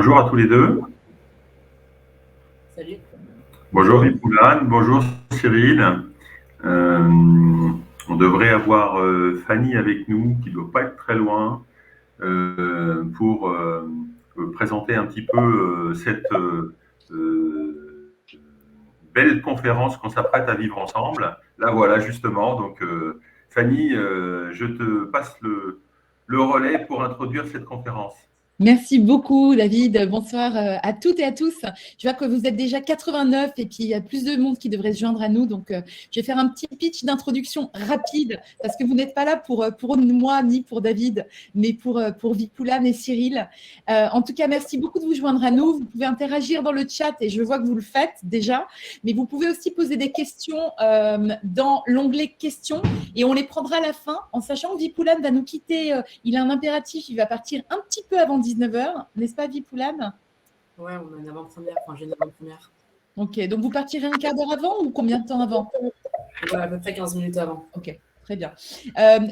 Bonjour à tous les deux. Salut. Bonjour Vipoulane, bonjour Cyril. Euh, on devrait avoir Fanny avec nous, qui ne doit pas être très loin, pour présenter un petit peu cette belle conférence qu'on s'apprête à vivre ensemble. Là voilà justement, donc Fanny, je te passe le relais pour introduire cette conférence. Merci beaucoup, David. Bonsoir à toutes et à tous. Je vois que vous êtes déjà 89 et puis il y a plus de monde qui devrait se joindre à nous. Donc, je vais faire un petit pitch d'introduction rapide parce que vous n'êtes pas là pour moi ni pour David, mais pour Vipoulane et Cyril. En tout cas, merci beaucoup de vous joindre à nous. Vous pouvez interagir dans le chat et je vois que vous le faites déjà. Mais vous pouvez aussi poser des questions dans l'onglet questions et on les prendra à la fin en sachant que Vipoulane va nous quitter. Il a un impératif, il va partir un petit peu avant 19h, n'est-ce pas, Vipoulane? Ouais, on a une avant-première, enfin j'ai une avant-première. Ok, donc vous partirez un quart d'heure avant ou combien de temps avant? Ouais, à peu près 15 minutes avant. Ok, très bien.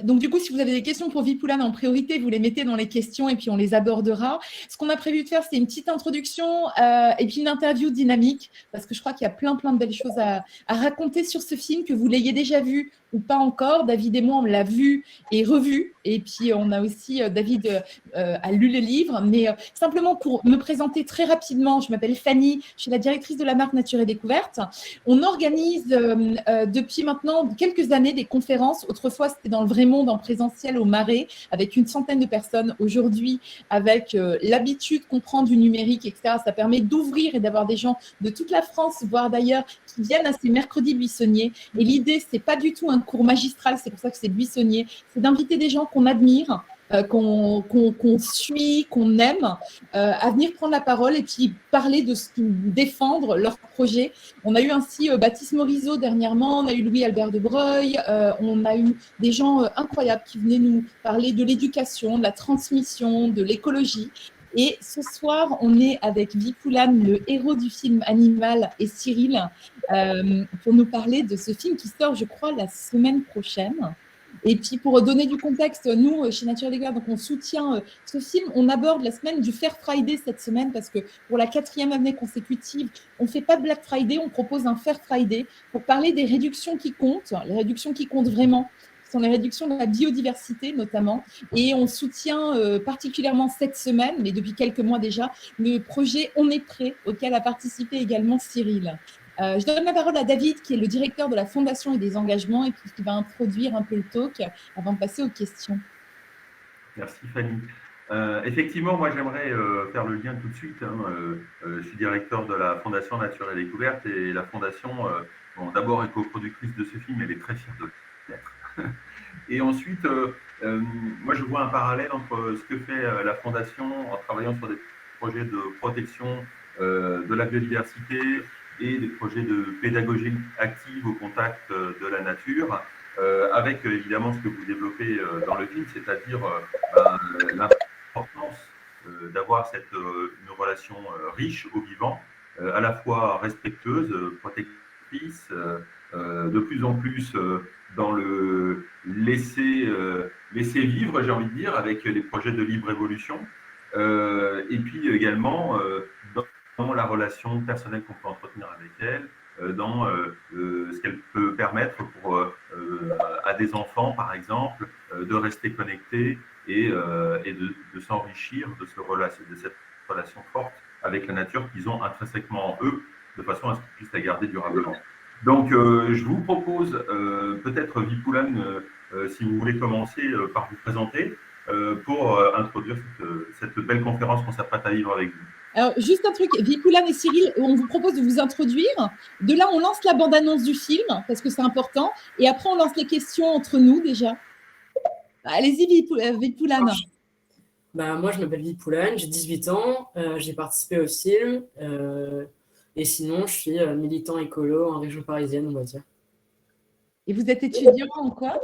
Donc du coup, si vous avez des questions pour Vipoulane en priorité, vous les mettez dans les questions et puis on les abordera. Ce qu'on a prévu de faire, c'est une petite introduction et puis une interview dynamique parce que je crois qu'il y a plein de belles choses à raconter sur ce film, que vous l'ayez déjà vu ou pas encore. David et moi, on l'a vu et revu. Et puis, on a aussi, David a lu le livre. Mais simplement pour me présenter très rapidement, je m'appelle Fanny, je suis la directrice de la marque Nature et Découverte. On organise depuis maintenant quelques années des conférences. Autrefois, c'était dans le vrai monde, en présentiel au Marais, avec une centaine de personnes. Aujourd'hui, avec l'habitude qu'on prend du numérique, etc., ça permet d'ouvrir et d'avoir des gens de toute la France, voire d'ailleurs, qui viennent à ces mercredis buissonniers. Et l'idée, c'est pas du tout un cours magistral, c'est pour ça que c'est buissonnier, c'est d'inviter des gens qu'on admire, qu'on suit, qu'on aime, à venir prendre la parole et puis parler de ce qu'ils défendre leur projet. On a eu ainsi Baptiste Morisot dernièrement, on a eu Louis-Albert de Broglie, on a eu des gens incroyables qui venaient nous parler de l'éducation, de la transmission, de l'écologie. Et ce soir, on est avec Vipoulane, le héros du film Animal, et Cyril, pour nous parler de ce film qui sort, je crois, la semaine prochaine. Et puis, pour donner du contexte, nous, chez Nature et Découverte, donc on soutient ce film. On aborde la semaine du Fair Friday cette semaine parce que pour la 4e année consécutive, on ne fait pas de Black Friday, on propose un Fair Friday pour parler des réductions qui comptent, les réductions qui comptent vraiment. Ce sont les réductions de la biodiversité notamment. Et on soutient particulièrement cette semaine, mais depuis quelques mois déjà, le projet On est prêt, auquel a participé également Cyril. Je donne la parole à David, qui est le directeur de la Fondation et des engagements, et qui va introduire un peu le talk avant de passer aux questions. Merci Fanny. Effectivement, moi j'aimerais faire le lien tout de suite. Je suis directeur de la Fondation Nature et Découverte et la Fondation, bon, d'abord est coproductrice de ce film, elle est très fière de l'être. Et ensuite, moi je vois un parallèle entre ce que fait la Fondation en travaillant sur des projets de protection de la biodiversité et des projets de pédagogie active au contact de la nature. Avec évidemment ce que vous développez dans le film, c'est-à-dire l'importance d'avoir une relation riche au vivant, à la fois respectueuse, protectrice, de plus en plus dans le laisser vivre, j'ai envie de dire, avec les projets de libre évolution, et puis également dans la relation personnelle qu'on peut entretenir avec elle, dans ce qu'elle peut permettre à des enfants, par exemple, de rester connectés et de s'enrichir de cette relation forte avec la nature qu'ils ont intrinsèquement en eux, de façon à ce qu'ils puissent la garder durablement. Donc, je vous propose peut-être, Vipoulane, si vous voulez commencer par vous présenter, pour introduire cette belle conférence qu'on s'apprête à vivre avec vous. Alors, juste un truc, Vipoulane et Cyril, on vous propose de vous introduire. De là, on lance la bande-annonce du film, parce que c'est important. Et après, on lance les questions entre nous, déjà. Allez-y, Vipoulane. Moi, je m'appelle Vipoulane, j'ai 18 ans, j'ai participé au film. Et sinon, je suis militant écolo en région parisienne, on va dire. Et vous êtes étudiant en quoi?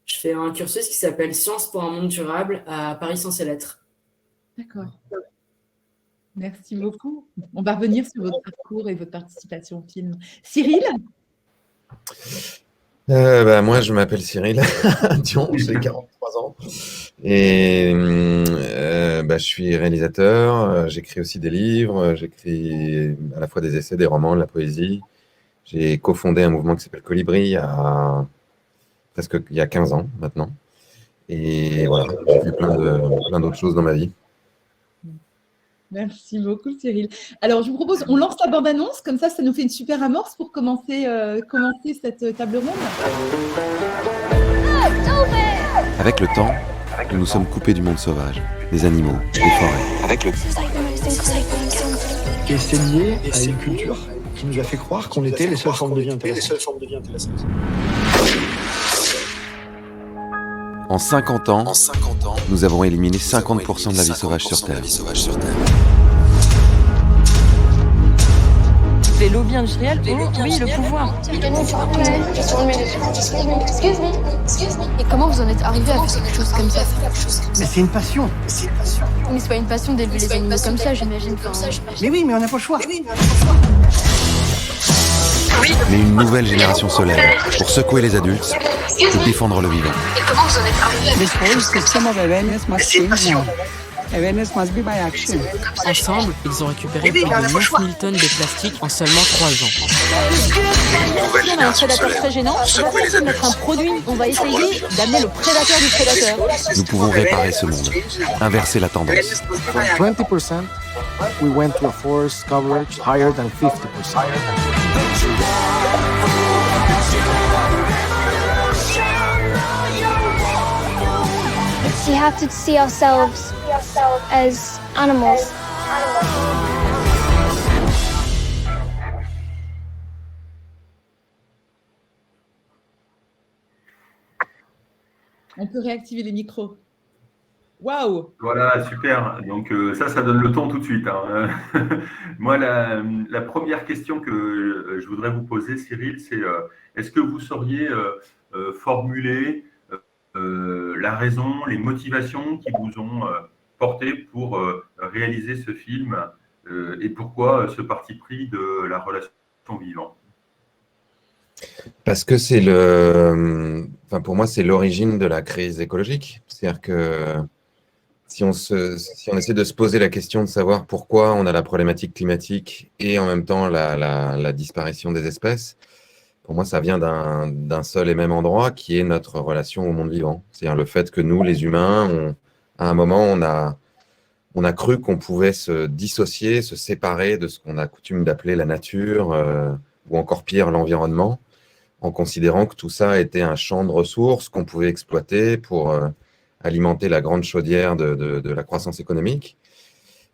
Je fais un cursus qui s'appelle Sciences pour un monde durable à Paris Sciences et Lettres. D'accord. Merci beaucoup. On va revenir sur votre parcours et votre participation au film. Cyril? Moi, je m'appelle Cyril Dion, j'ai 43 ans. Et je suis réalisateur, j'écris aussi des livres, j'écris à la fois des essais, des romans, de la poésie. J'ai cofondé un mouvement qui s'appelle Colibri il y a 15 ans maintenant. Et voilà, j'ai fait plein d'autres choses dans ma vie. Merci beaucoup, Cyril. Alors, je vous propose, on lance la bande-annonce, comme ça nous fait une super amorce pour commencer cette table ronde. Avec le temps, nous nous sommes coupés du monde sauvage, des animaux, des forêts. Et c'est lié à une culture qui nous a fait croire qu'on était les seules formes de vie intéressantes. En 50 ans, nous avons éliminé 50% de la vie sauvage sur Terre. Les lobbies industriels ont, oui, le pouvoir. Et comment vous en êtes arrivé à faire quelque chose comme ça? Mais c'est une passion. Mais c'est pas une passion d'élever les animaux comme ça, j'imagine. Mais oui, mais on n'a pas le choix. Mais une nouvelle génération solaire, pour secouer les adultes et défendre le vivant. Et comment vous en êtes arrivé à This whole system of awareness must change now. Awareness must be by action. Ensemble, ils ont récupéré plus de 9000 tonnes de plastique en seulement 3 ans. on a un prédateur très gênant, on va essayer de mettre un produit, on va essayer d'amener le prédateur du prédateur. Nous pouvons réparer ce monde, inverser la tendance. From 20%, we went to a forest coverage higher than 50%. We have to see ourselves as animals. On peut réactiver les micros. Waouh! Voilà, super. Donc ça donne le ton tout de suite. Hein. Moi, la première question que je voudrais vous poser, Cyril, c'est est-ce que vous sauriez formuler la raison, les motivations qui vous ont porté pour réaliser ce film et pourquoi ce parti pris de la relation vivant? Parce que pour moi, c'est l'origine de la crise écologique. C'est-à-dire que si on essaie de se poser la question de savoir pourquoi on a la problématique climatique et en même temps la disparition des espèces, pour moi, ça vient d'un seul et même endroit qui est notre relation au monde vivant. C'est-à-dire le fait que nous, les humains, à un moment, on a cru qu'on pouvait se dissocier, se séparer de ce qu'on a coutume d'appeler la nature ou encore pire, l'environnement, en considérant que tout ça était un champ de ressources qu'on pouvait exploiter pour alimenter la grande chaudière de la croissance économique.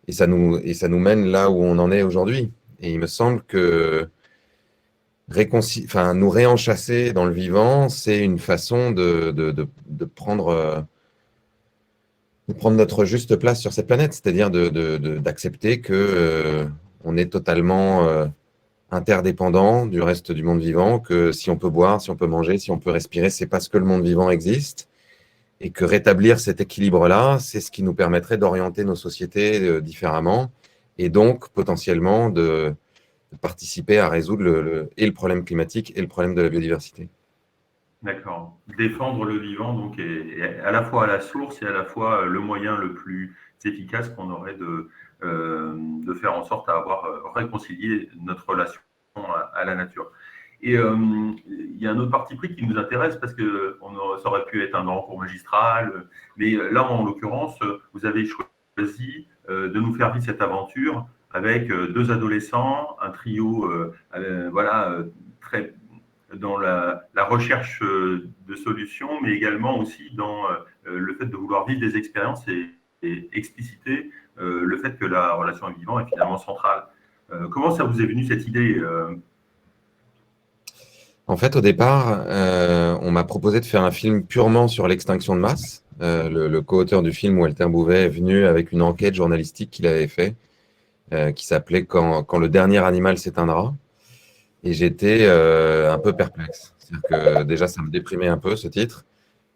Et ça nous mène là où on en est aujourd'hui. Et il me semble que nous réenchasser dans le vivant, c'est une façon de prendre notre juste place sur cette planète, c'est-à-dire d'accepter que on est totalement interdépendant du reste du monde vivant, que si on peut boire, si on peut manger, si on peut respirer, c'est parce que le monde vivant existe, et que rétablir cet équilibre-là, c'est ce qui nous permettrait d'orienter nos sociétés différemment, et donc potentiellement de participer à résoudre le problème climatique et le problème de la biodiversité. D'accord. Défendre le vivant, donc, est à la fois à la source et à la fois le moyen le plus efficace qu'on aurait de faire en sorte à avoir réconcilié notre relation à la nature. Et il y a un autre parti pris qui nous intéresse parce que ça aurait pu être un grand cours magistral, mais là, en l'occurrence, vous avez choisi de nous faire vivre cette aventure avec deux adolescents, un trio très dans la recherche de solutions, mais également aussi dans le fait de vouloir vivre des expériences et expliciter le fait que la relation à vivant est finalement centrale. Comment ça vous est venu cette idée En fait, au départ, on m'a proposé de faire un film purement sur l'extinction de masse. Le co-auteur du film, Walter Bouvet, est venu avec une enquête journalistique qu'il avait fait, qui s'appelait quand le dernier animal s'éteindra. Et j'étais un peu perplexe. C'est-à-dire que déjà, ça me déprimait un peu, ce titre.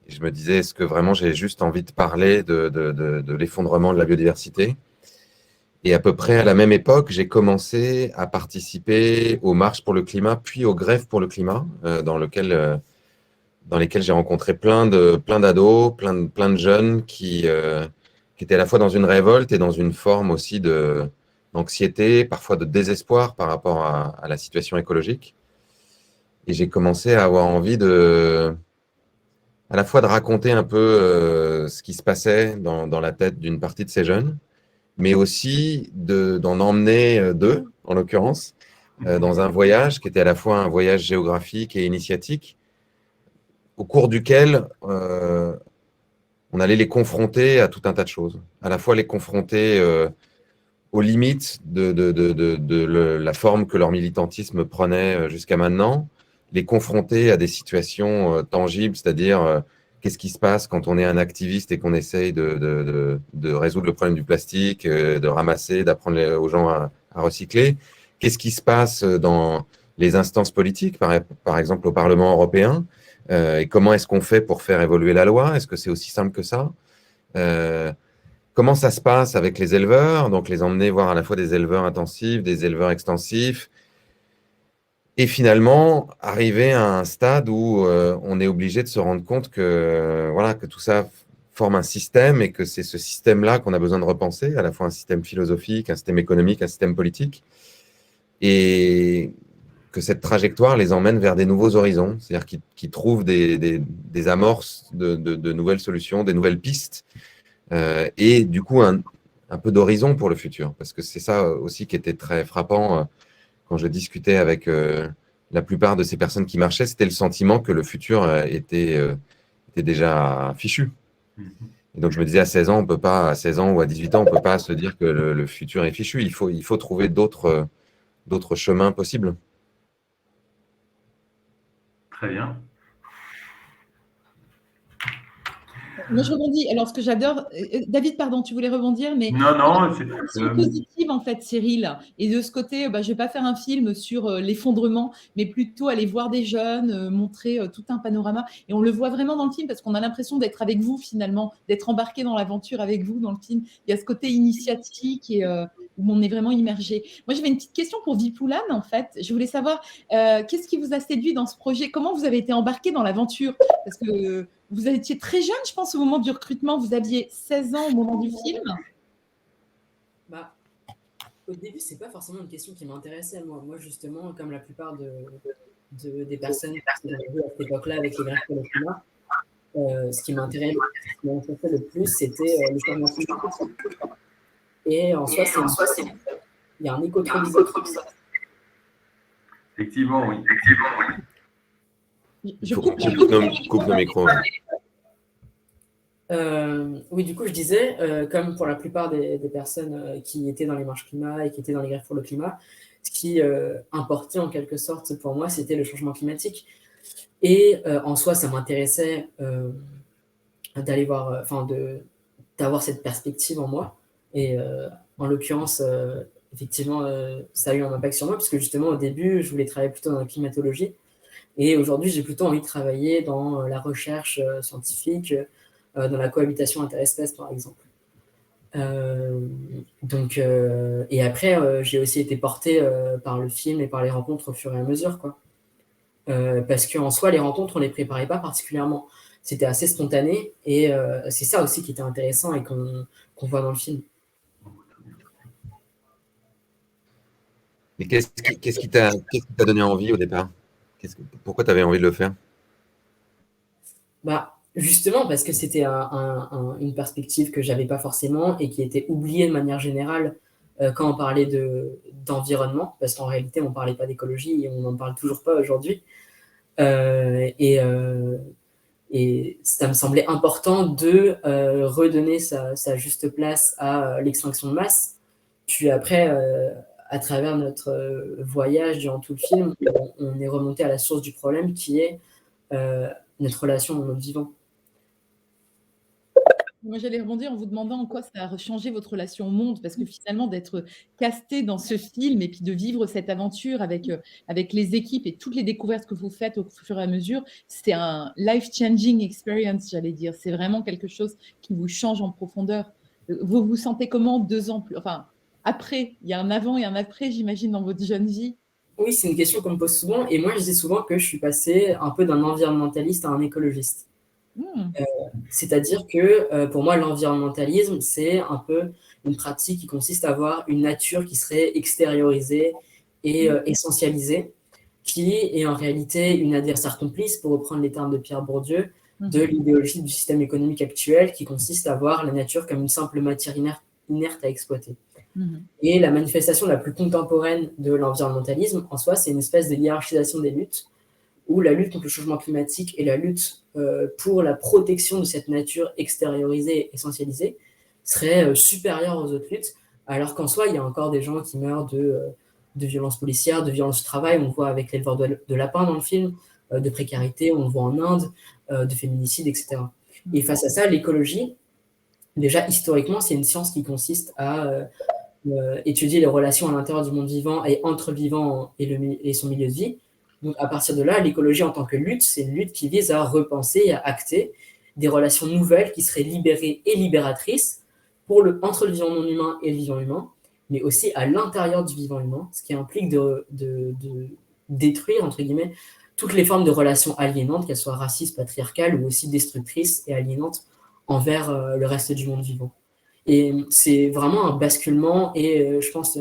Et je me disais, est-ce que vraiment j'ai juste envie de parler de l'effondrement de la biodiversité? Et à peu près à la même époque, j'ai commencé à participer aux marches pour le climat, puis aux grèves pour le climat, dans lequel dans lesquels j'ai rencontré plein d'ados, plein de jeunes qui étaient à la fois dans une révolte et dans une forme aussi d'anxiété, parfois de désespoir par rapport à la situation écologique. Et j'ai commencé à avoir envie à la fois de raconter un peu ce qui se passait dans la tête d'une partie de ces jeunes, mais aussi d'en emmener deux, en l'occurrence, dans un voyage qui était à la fois un voyage géographique et initiatique, au cours duquel on allait les confronter à tout un tas de choses. À la fois les confronter aux limites de la forme que leur militantisme prenait jusqu'à maintenant, les confronter à des situations tangibles, c'est-à-dire qu'est-ce qui se passe quand on est un activiste et qu'on essaye de résoudre le problème du plastique, de ramasser, d'apprendre aux gens à recycler. Qu'est-ce qui se passe dans les instances politiques, par exemple au Parlement européen, et comment est-ce qu'on fait pour faire évoluer la loi? Est-ce que c'est aussi simple que ça? Comment ça se passe avec les éleveurs? Donc les emmener voir à la fois des éleveurs intensifs, des éleveurs extensifs, et finalement arriver à un stade où on est obligé de se rendre compte que tout ça forme un système et que c'est ce système-là qu'on a besoin de repenser, à la fois un système philosophique, un système économique, un système politique, et que cette trajectoire les emmène vers des nouveaux horizons, c'est-à-dire qu'ils trouvent des amorces de nouvelles solutions, des nouvelles pistes, et du coup un peu d'horizon pour le futur, parce que c'est ça aussi qui était très frappant quand je discutais avec la plupart de ces personnes qui marchaient, c'était le sentiment que le futur était déjà fichu. Et donc je me disais, à 16 ans, on peut pas, à 16 ans ou à 18 ans, on ne peut pas se dire que le futur est fichu. Il faut trouver d'autres chemins possibles. Très bien. Moi, je rebondis. Alors, ce que j'adore, David, pardon, tu voulais rebondir, mais Non, c'est positive en fait, Cyril. Et de ce côté, je ne vais pas faire un film sur l'effondrement, mais plutôt aller voir des jeunes, montrer tout un panorama. Et on le voit vraiment dans le film parce qu'on a l'impression d'être avec vous finalement, d'être embarqué dans l'aventure avec vous dans le film. Il y a ce côté initiatique et où on est vraiment immergé. Moi, j'avais une petite question pour Vipoulan en fait. Je voulais savoir qu'est-ce qui vous a séduit dans ce projet? Comment vous avez été embarqué dans l'aventure? Parce que vous étiez très jeune, je pense, au moment du recrutement. Vous aviez 16 ans au moment du film. Au début, c'est pas forcément une question qui m'intéressait, moi. Moi, justement, comme la plupart des personnes qui ont vu à cette époque-là avec les grèves pour le climat, ce qui m'intéressait le plus, c'était le changement climatique. Et en soi, il y a un écotropisme. Effectivement, oui. Je coupe nos micros. Oui, du coup, je disais, comme pour la plupart des personnes qui étaient dans les marches climat et qui étaient dans les grèves pour le climat, ce qui importait en quelque sorte pour moi, c'était le changement climatique. Et en soi, ça m'intéressait d'aller voir, d'avoir cette perspective en moi. Et en l'occurrence, effectivement, ça a eu un impact sur moi, parce que justement, au début, je voulais travailler plutôt dans la climatologie. Et aujourd'hui, j'ai plutôt envie de travailler dans la recherche scientifique, dans la cohabitation interespèces, par exemple. Et après, j'ai aussi été portée par le film et par les rencontres au fur et à mesure, quoi. Parce qu'en soi, les rencontres, on ne les préparait pas particulièrement. C'était assez spontané, et c'est ça aussi qui était intéressant et qu'on voit dans le film. Mais qu'est-ce qui t'a donné envie au départ? Pourquoi tu avais envie de le faire? Justement, parce que c'était une perspective que je n'avais pas forcément et qui était oubliée de manière générale quand on parlait d'environnement, parce qu'en réalité, on ne parlait pas d'écologie et on n'en parle toujours pas aujourd'hui. Et ça me semblait important de redonner sa juste place à l'extinction de masse. Puis après, à travers notre voyage durant tout le film, on est remonté à la source du problème qui est notre relation au monde vivant. Moi, j'allais rebondir en vous demandant en quoi ça a changé votre relation au monde, parce que finalement, d'être casté dans ce film et puis de vivre cette aventure avec les équipes et toutes les découvertes que vous faites au fur et à mesure, c'est un life-changing experience, j'allais dire. C'est vraiment quelque chose qui vous change en profondeur. Vous vous sentez comment 2 ans plus, enfin, après, il y a un avant et un après, j'imagine, dans votre jeune vie? Oui, c'est une question qu'on me pose souvent, et moi je dis souvent que je suis passé un peu d'un environnementaliste à un écologiste. C'est-à-dire que pour moi, l'environnementalisme, c'est un peu une pratique qui consiste à avoir une nature qui serait extériorisée et essentialisée, qui est en réalité une adversaire complice, pour reprendre les termes de Pierre Bourdieu, de l'idéologie du système économique actuel, qui consiste à voir la nature comme une simple matière inerte à exploiter. Et la manifestation la plus contemporaine de l'environnementalisme, en soi, c'est une espèce de hiérarchisation des luttes, où la lutte contre le changement climatique et la lutte pour la protection de cette nature extériorisée et essentialisée serait supérieure aux autres luttes, alors qu'en soi, il y a encore des gens qui meurent de violences policières, de violences au travail, on le voit avec l'éleveur de lapins dans le film, de précarité, on le voit en Inde, de féminicide, etc. Et face à ça, l'écologie, déjà historiquement, c'est une science qui consiste à étudier les relations à l'intérieur du monde vivant et entre le vivant et son milieu de vie. Donc à partir de là, l'écologie en tant que lutte, c'est une lutte qui vise à repenser et à acter des relations nouvelles qui seraient libérées et libératrices entre le vivant non humain et le vivant humain, mais aussi à l'intérieur du vivant humain, ce qui implique de détruire, entre guillemets, toutes les formes de relations aliénantes, qu'elles soient racistes, patriarcales ou aussi destructrices et aliénantes envers le reste du monde vivant. Et c'est vraiment un basculement et je pense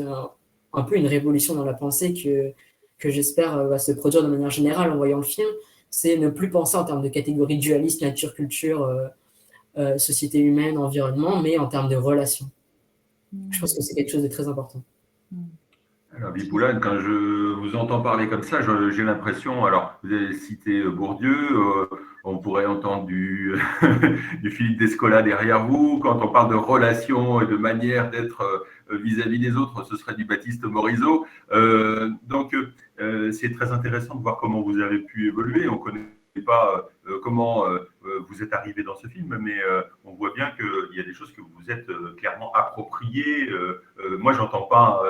un peu une révolution dans la pensée que j'espère va se produire de manière générale en voyant le film, c'est ne plus penser en termes de catégories dualistes, nature, culture, société humaine, environnement, mais en termes de relations. Je pense que c'est quelque chose de très important. Alors, Vipoulane, quand je vous entends parler comme ça, j'ai l'impression, alors vous avez cité Bourdieu, on pourrait entendre du Philippe Descola derrière vous, quand on parle de relations et de manière d'être vis-à-vis des autres, ce serait du Baptiste Morisot. Donc, c'est très intéressant de voir comment vous avez pu évoluer. On ne connaît pas comment vous êtes arrivé dans ce film, mais on voit bien qu'il y a des choses que vous vous êtes clairement appropriées. Moi, je n'entends pas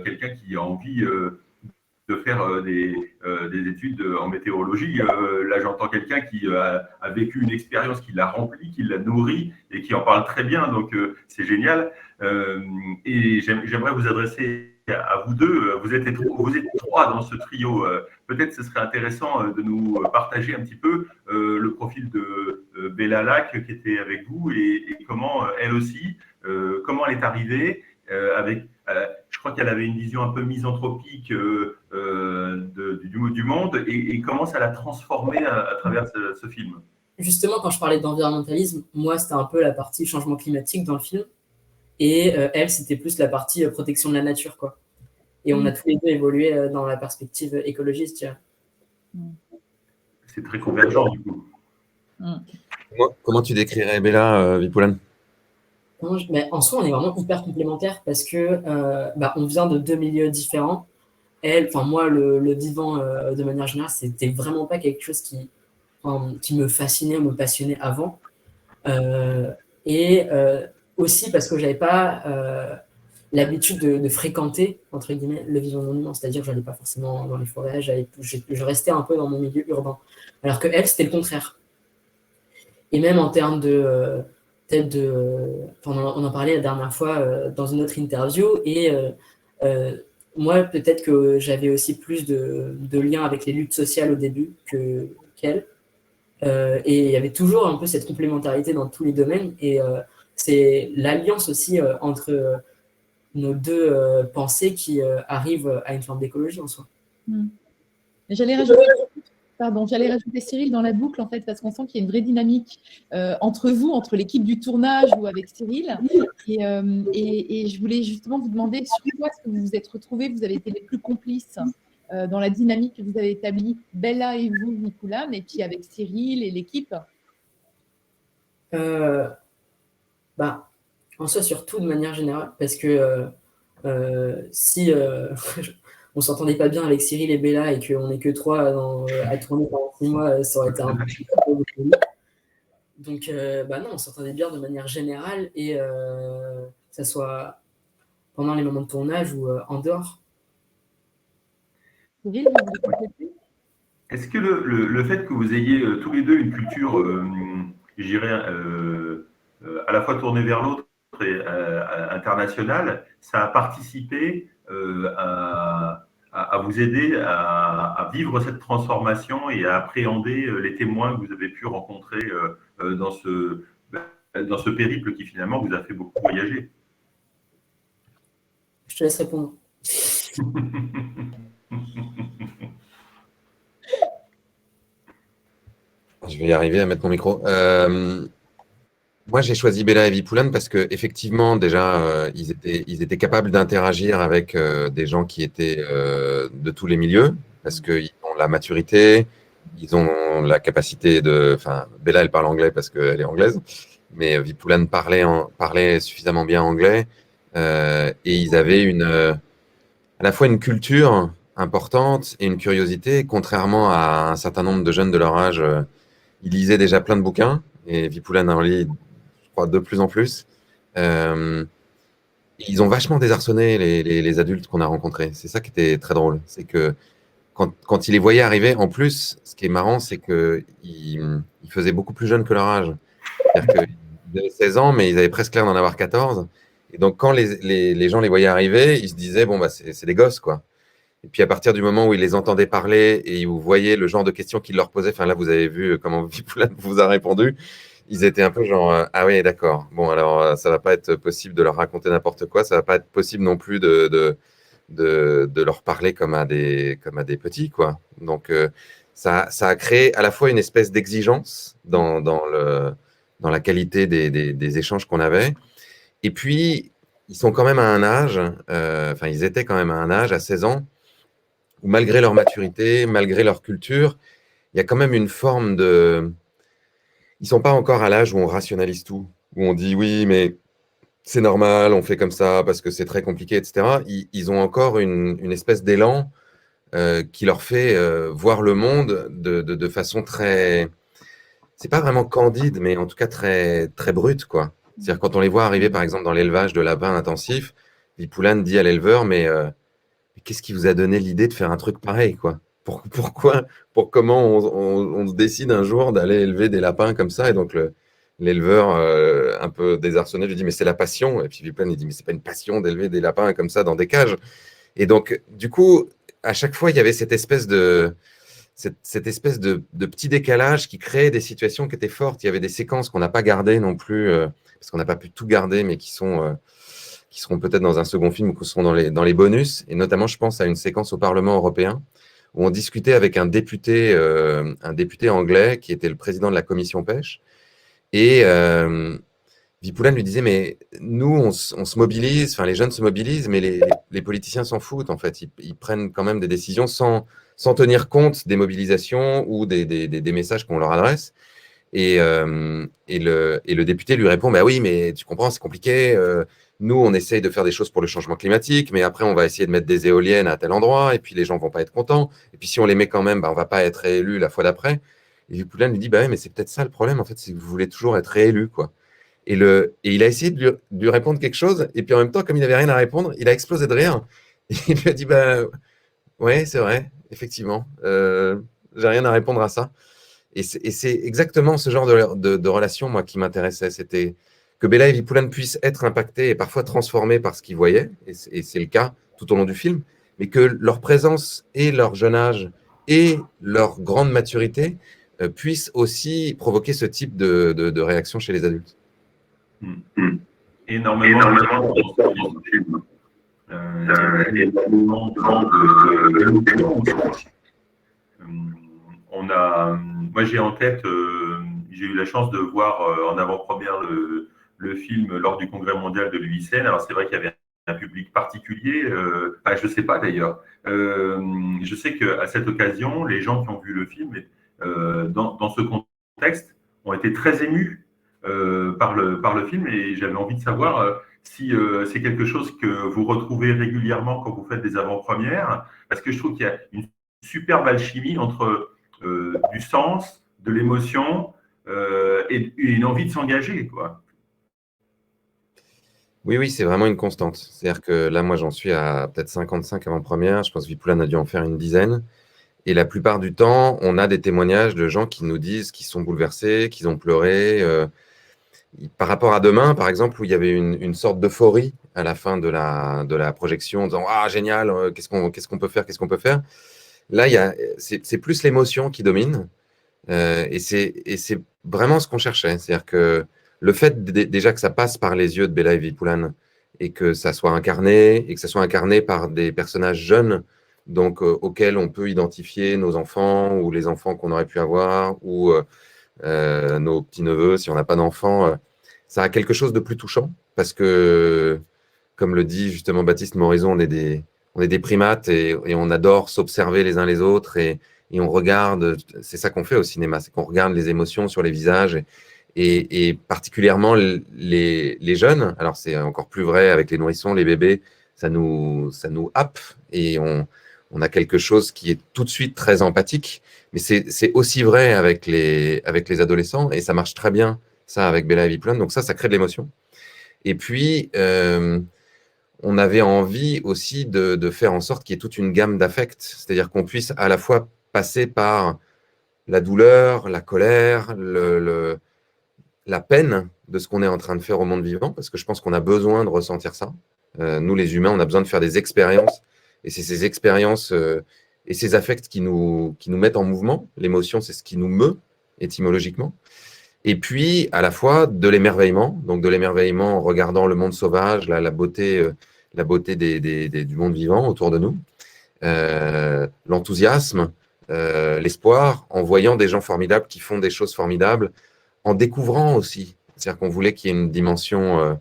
quelqu'un qui a envie de faire des études en météorologie. Là, j'entends quelqu'un qui a vécu une expérience qui l'a remplie, qui l'a nourrie et qui en parle très bien. Donc, c'est génial. Et j'aimerais vous adresser à vous deux. Vous êtes trois dans ce trio. Peut-être ce serait intéressant de nous partager un petit peu le profil de Bella Lac qui était avec vous et comment elle aussi, comment elle est arrivée avec. Je crois qu'elle avait une vision un peu misanthropique du monde et comment ça l'a transformée à travers ce film. Justement, quand je parlais d'environnementalisme, moi, c'était un peu la partie changement climatique dans le film. Et elle, c'était plus la partie protection de la nature, quoi. Et on a tous les deux évolué dans la perspective écologiste, je dirais. C'est très convergent, du coup. Comment tu décrirais Bella, Vipoulane? En soi, on est vraiment hyper complémentaires parce que on vient de deux milieux différents. Moi, le vivant, de manière générale, c'était vraiment pas quelque chose qui me fascinait ou me passionnait avant. Aussi parce que j'avais pas l'habitude de fréquenter, entre guillemets, le vivant non humain, c'est-à-dire que je n'allais pas forcément dans les forêts, je restais un peu dans mon milieu urbain. Alors que elle, c'était le contraire. Et même en termes on en parlait la dernière fois dans une autre interview, et moi, peut-être que j'avais aussi plus de liens avec les luttes sociales au début qu'elle. Et il y avait toujours un peu cette complémentarité dans tous les domaines, et c'est l'alliance aussi entre nos deux pensées qui arrivent à une forme d'écologie en soi. J'allais rajouter Cyril dans la boucle, en fait, parce qu'on sent qu'il y a une vraie dynamique entre vous, entre l'équipe du tournage ou avec Cyril. Et je voulais justement vous demander sur quoi est-ce que vous vous êtes retrouvés, vous avez été les plus complices dans la dynamique que vous avez établie, Bella et vous, Vipoulane, et puis avec Cyril et l'équipe. En soi, surtout de manière générale, parce que si on s'entendait pas bien avec Cyril et Bella et qu'on n'est que trois à tourner pendant 6 mois, ça aurait été un peu beaucoup. Donc, non, on s'entendait bien de manière générale, et que ce soit pendant les moments de tournage ou en dehors. Cyril, vous voulez compléter ? Est-ce que le fait que vous ayez tous les deux une culture, je dirais, à la fois tournée vers l'autre et internationale, ça a participé à à vous aider à vivre cette transformation et à appréhender les témoins que vous avez pu rencontrer dans ce périple qui finalement vous a fait beaucoup voyager? Je te laisse répondre. Je vais y arriver à mettre mon micro. Moi, j'ai choisi Bella et Vipoulane parce que effectivement, déjà, ils étaient capables d'interagir avec des gens qui étaient de tous les milieux, parce qu'ils ont la maturité, ils ont la capacité de. Enfin, Bella, elle parle anglais parce qu'elle est anglaise, mais Vipoulane parlait suffisamment bien anglais, et ils avaient à la fois une culture importante et une curiosité, contrairement à un certain nombre de jeunes de leur âge. Ils lisaient déjà plein de bouquins, et Vipoulane en lit, je crois, de plus en plus. Ils ont vachement désarçonné les adultes qu'on a rencontrés. C'est ça qui était très drôle. C'est que quand ils les voyaient arriver, en plus, ce qui est marrant, c'est qu'ils faisaient beaucoup plus jeunes que leur âge. C'est-à-dire qu'ils avaient 16 ans, mais ils avaient presque l'air d'en avoir 14. Et donc, quand les gens les voyaient arriver, ils se disaient, bon, bah, c'est des gosses, quoi. Et puis, à partir du moment où ils les entendaient parler et où vous voyez le genre de questions qu'ils leur posaient, enfin là, vous avez vu comment Vipoulane vous a répondu, ils étaient un peu genre, ah oui, d'accord. Bon, alors, ça va pas être possible de leur raconter n'importe quoi, ça va pas être possible non plus de leur parler comme à des petits, quoi. Donc, ça a créé à la fois une espèce d'exigence dans la qualité des échanges qu'on avait. Et puis, ils sont quand même à un âge, enfin, ils étaient quand même à un âge, à 16 ans, où malgré leur maturité, malgré leur culture, il y a quand même une forme de... Ils ne sont pas encore à l'âge où on rationalise tout, où on dit oui, mais c'est normal, on fait comme ça parce que c'est très compliqué, etc. Ils ont encore une espèce d'élan qui leur fait voir le monde de façon très... C'est pas vraiment candide, mais en tout cas très, très brute, quoi. C'est-à-dire quand on les voit arriver, par exemple, dans l'élevage de lapins intensifs, Vipoulane dit à l'éleveur, mais qu'est-ce qui vous a donné l'idée de faire un truc pareil, quoi? Comment on se décide un jour d'aller élever des lapins comme ça? Et donc l'éleveur, un peu désarçonné, lui dit, mais c'est la passion. Et puis Vipoulane, il dit, mais c'est pas une passion d'élever des lapins comme ça dans des cages. Et donc, du coup, à chaque fois, il y avait cette espèce de petit décalage qui créait des situations qui étaient fortes. Il y avait des séquences qu'on n'a pas gardées non plus, parce qu'on n'a pas pu tout garder, mais qui seront peut-être dans un second film ou qui seront dans les bonus. Et notamment, je pense à une séquence au Parlement européen où on discutait avec un député anglais qui était le président de la commission pêche. Et Vipoulane lui disait, mais nous, on se mobilise, enfin les jeunes se mobilisent, mais les politiciens s'en foutent, en fait. Ils prennent quand même des décisions sans tenir compte des mobilisations ou des messages qu'on leur adresse. Et le député lui répond, bah oui, mais tu comprends, c'est compliqué. Nous, on essaye de faire des choses pour le changement climatique, mais après, on va essayer de mettre des éoliennes à tel endroit, et puis les gens vont pas être contents. Et puis si on les met quand même, bah, on va pas être réélu la fois d'après. Et Vipoulane lui dit, bah oui, mais c'est peut-être ça le problème, en fait, c'est que vous voulez toujours être réélu, quoi. Et il a essayé de lui répondre quelque chose, et puis en même temps, comme il n'avait rien à répondre, il a explosé de rire. Et il lui a dit, bah ouais, c'est vrai, effectivement, j'ai rien à répondre à ça. Et c'est exactement ce genre de relation, moi, qui m'intéressait. C'était que Bella et Vipoulane puissent être impactés et parfois transformés par ce qu'ils voyaient, et c'est le cas tout au long du film, mais que leur présence et leur jeune âge et leur grande maturité puissent aussi provoquer ce type de réaction chez les adultes. Énormément de films. Énormément moi, j'ai en tête, j'ai eu la chance de voir en avant-première le film lors du Congrès mondial de l'UICN. Alors, c'est vrai qu'il y avait un public particulier, je ne sais pas d'ailleurs. Je sais qu'à cette occasion, les gens qui ont vu le film, dans ce contexte, ont été très émus par le film, et j'avais envie de savoir si c'est quelque chose que vous retrouvez régulièrement quand vous faites des avant-premières, parce que je trouve qu'il y a une superbe alchimie entre du sens, de l'émotion et une envie de s'engager, quoi. Oui, c'est vraiment une constante. C'est-à-dire que là, moi, j'en suis à peut-être 55 avant-première. Je pense que Vipoulane a dû en faire une dizaine. Et la plupart du temps, on a des témoignages de gens qui nous disent qu'ils sont bouleversés, qu'ils ont pleuré. par rapport à demain, par exemple, où il y avait une sorte d'euphorie à la fin de la projection, en disant ah génial, qu'est-ce qu'on peut faire, qu'est-ce qu'on peut faire. Là, c'est plus l'émotion qui domine, et c'est vraiment ce qu'on cherchait. C'est-à-dire que le fait déjà que ça passe par les yeux de Bella et Vipulan et que ça soit incarné par des personnages jeunes, donc auxquels on peut identifier nos enfants ou les enfants qu'on aurait pu avoir ou nos petits-neveux si on n'a pas d'enfants, ça a quelque chose de plus touchant parce que, comme le dit justement Baptiste Morizot, on est des primates et on adore s'observer les uns les autres et on regarde, c'est ça qu'on fait au cinéma, c'est qu'on regarde les émotions sur les visages et particulièrement les jeunes. Alors c'est encore plus vrai avec les nourrissons, les bébés, ça nous happe et on a quelque chose qui est tout de suite très empathique, mais c'est aussi vrai avec les adolescents et ça marche très bien, ça, avec Bella et Vipulan, donc ça crée de l'émotion. Et puis, on avait envie aussi de faire en sorte qu'il y ait toute une gamme d'affects, c'est-à-dire qu'on puisse à la fois passer par la douleur, la colère, la peine de ce qu'on est en train de faire au monde vivant, parce que je pense qu'on a besoin de ressentir ça. Nous, les humains, on a besoin de faire des expériences, et c'est ces expériences et ces affects qui nous mettent en mouvement. L'émotion, c'est ce qui nous meut étymologiquement. Et puis, à la fois, de l'émerveillement, donc de l'émerveillement en regardant le monde sauvage, la beauté du monde vivant autour de nous, l'enthousiasme, l'espoir, en voyant des gens formidables qui font des choses formidables, en découvrant aussi. C'est-à-dire qu'on voulait qu'il y ait une dimension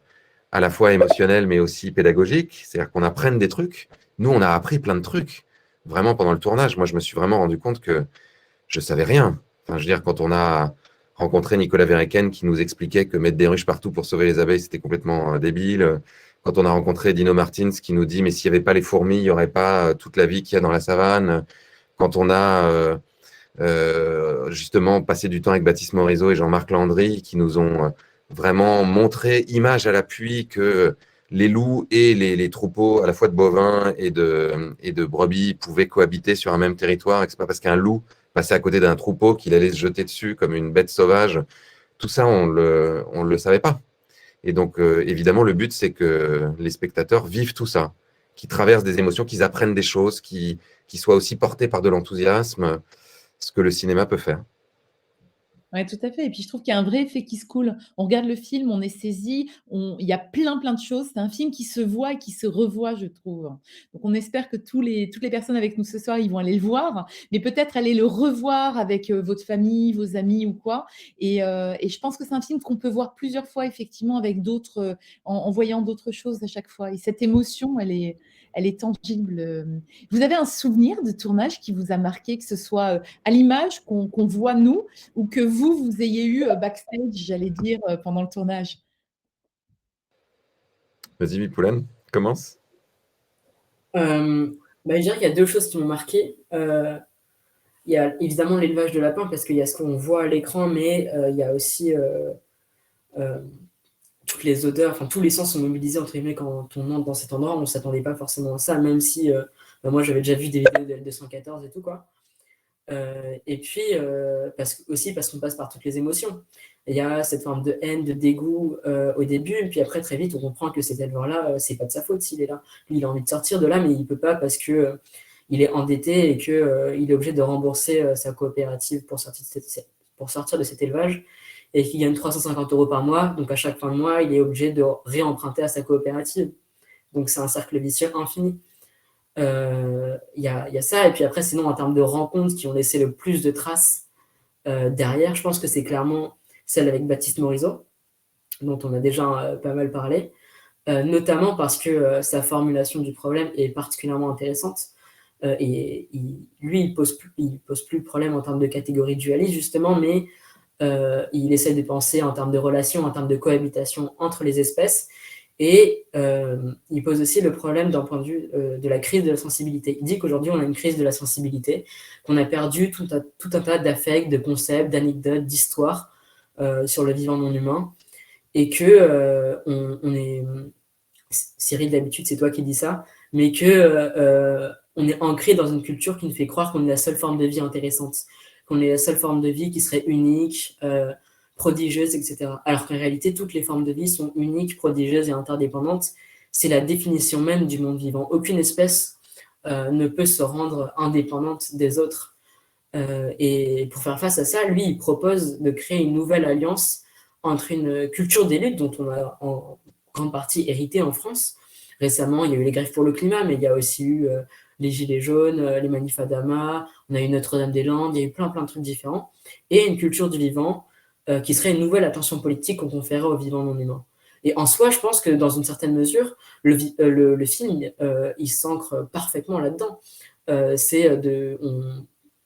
à la fois émotionnelle, mais aussi pédagogique, c'est-à-dire qu'on apprenne des trucs. Nous, on a appris plein de trucs, vraiment pendant le tournage. Moi, je me suis vraiment rendu compte que je ne savais rien. Enfin, je veux dire, quand on a rencontré Nicolas Verreken qui nous expliquait que mettre des ruches partout pour sauver les abeilles, c'était complètement débile. Quand on a rencontré Dino Martins qui nous dit « mais s'il n'y avait pas les fourmis, il n'y aurait pas toute la vie qu'il y a dans la savane ». Quand on a justement passé du temps avec Baptiste Morizot et Jean-Marc Landry qui nous ont vraiment montré, image à l'appui, que les loups et les troupeaux, à la fois de bovins et de brebis, pouvaient cohabiter sur un même territoire, et que ce n'est pas parce qu'un loup passait à côté d'un troupeau qu'il allait se jeter dessus comme une bête sauvage. Tout ça, on le savait pas. Et donc, évidemment, le but, c'est que les spectateurs vivent tout ça, qu'ils traversent des émotions, qu'ils apprennent des choses, qu'ils soient aussi portés par de l'enthousiasme, ce que le cinéma peut faire. Oui, tout à fait. Et puis, je trouve qu'il y a un vrai effet qui se coule. On regarde le film, on est saisi, il y a plein de choses. C'est un film qui se voit et qui se revoit, je trouve. Donc, on espère que toutes les personnes avec nous ce soir, ils vont aller le voir, mais peut-être aller le revoir avec votre famille, vos amis ou quoi. Et je pense que c'est un film qu'on peut voir plusieurs fois, effectivement, avec d'autres, en voyant d'autres choses à chaque fois. Et cette émotion, elle est tangible. Vous avez un souvenir de tournage qui vous a marqué, que ce soit à l'image qu'on voit nous, ou que vous ayez eu backstage, j'allais dire, pendant le tournage? Vas-y, Vipulan, commence. Je dirais qu'il y a deux choses qui m'ont marqué. Il y a évidemment l'élevage de lapins, parce qu'il y a ce qu'on voit à l'écran, mais il y a aussi toutes les odeurs, enfin tous les sens sont mobilisés entre guillemets quand on entre dans cet endroit. On ne s'attendait pas forcément à ça, même si moi j'avais déjà vu des vidéos de L214 et tout quoi. Et puis parce qu'on passe par toutes les émotions. Il y a cette forme de haine, de dégoût au début, et puis après très vite on comprend que cet éleveur-là, c'est pas de sa faute s'il est là. Il a envie de sortir de là, mais il peut pas parce que il est endetté et que il est obligé de rembourser sa coopérative pour sortir de cet élevage, et qu'il gagne 350 € par mois. Donc à chaque fin de mois, il est obligé de réemprunter à sa coopérative. Donc c'est un cercle vicieux infini. Il y a ça, et puis après sinon en termes de rencontres qui ont laissé le plus de traces derrière, je pense que c'est clairement celle avec Baptiste Morizot, dont on a déjà pas mal parlé, notamment parce que sa formulation du problème est particulièrement intéressante, et il pose plus de problème en termes de catégorie dualiste justement, mais il essaie de penser en termes de relations, en termes de cohabitation entre les espèces. Et il pose aussi le problème d'un point de vue de la crise de la sensibilité. Il dit qu'aujourd'hui, on a une crise de la sensibilité, qu'on a perdu tout un tas d'affects, de concepts, d'anecdotes, d'histoires sur le vivant non humain, et que on est... Cyril, d'habitude, c'est toi qui dis ça, mais que on est ancré dans une culture qui nous fait croire qu'on est la seule forme de vie intéressante, qu'on est la seule forme de vie qui serait unique, prodigieuses, etc. Alors qu'en réalité, toutes les formes de vie sont uniques, prodigieuses et interdépendantes. C'est la définition même du monde vivant. Aucune espèce ne peut se rendre indépendante des autres. Et pour faire face à ça, lui, il propose de créer une nouvelle alliance entre une culture des luttes dont on a en grande partie hérité en France. Récemment, il y a eu les grèves pour le climat, mais il y a aussi eu les Gilets jaunes, les manifs à Damas, on a eu Notre-Dame-des-Landes, il y a eu plein de trucs différents. Et une culture du vivant qui serait une nouvelle attention politique qu'on conférait au vivant non humain. Et en soi, je pense que dans une certaine mesure, le film, il s'ancre parfaitement là-dedans.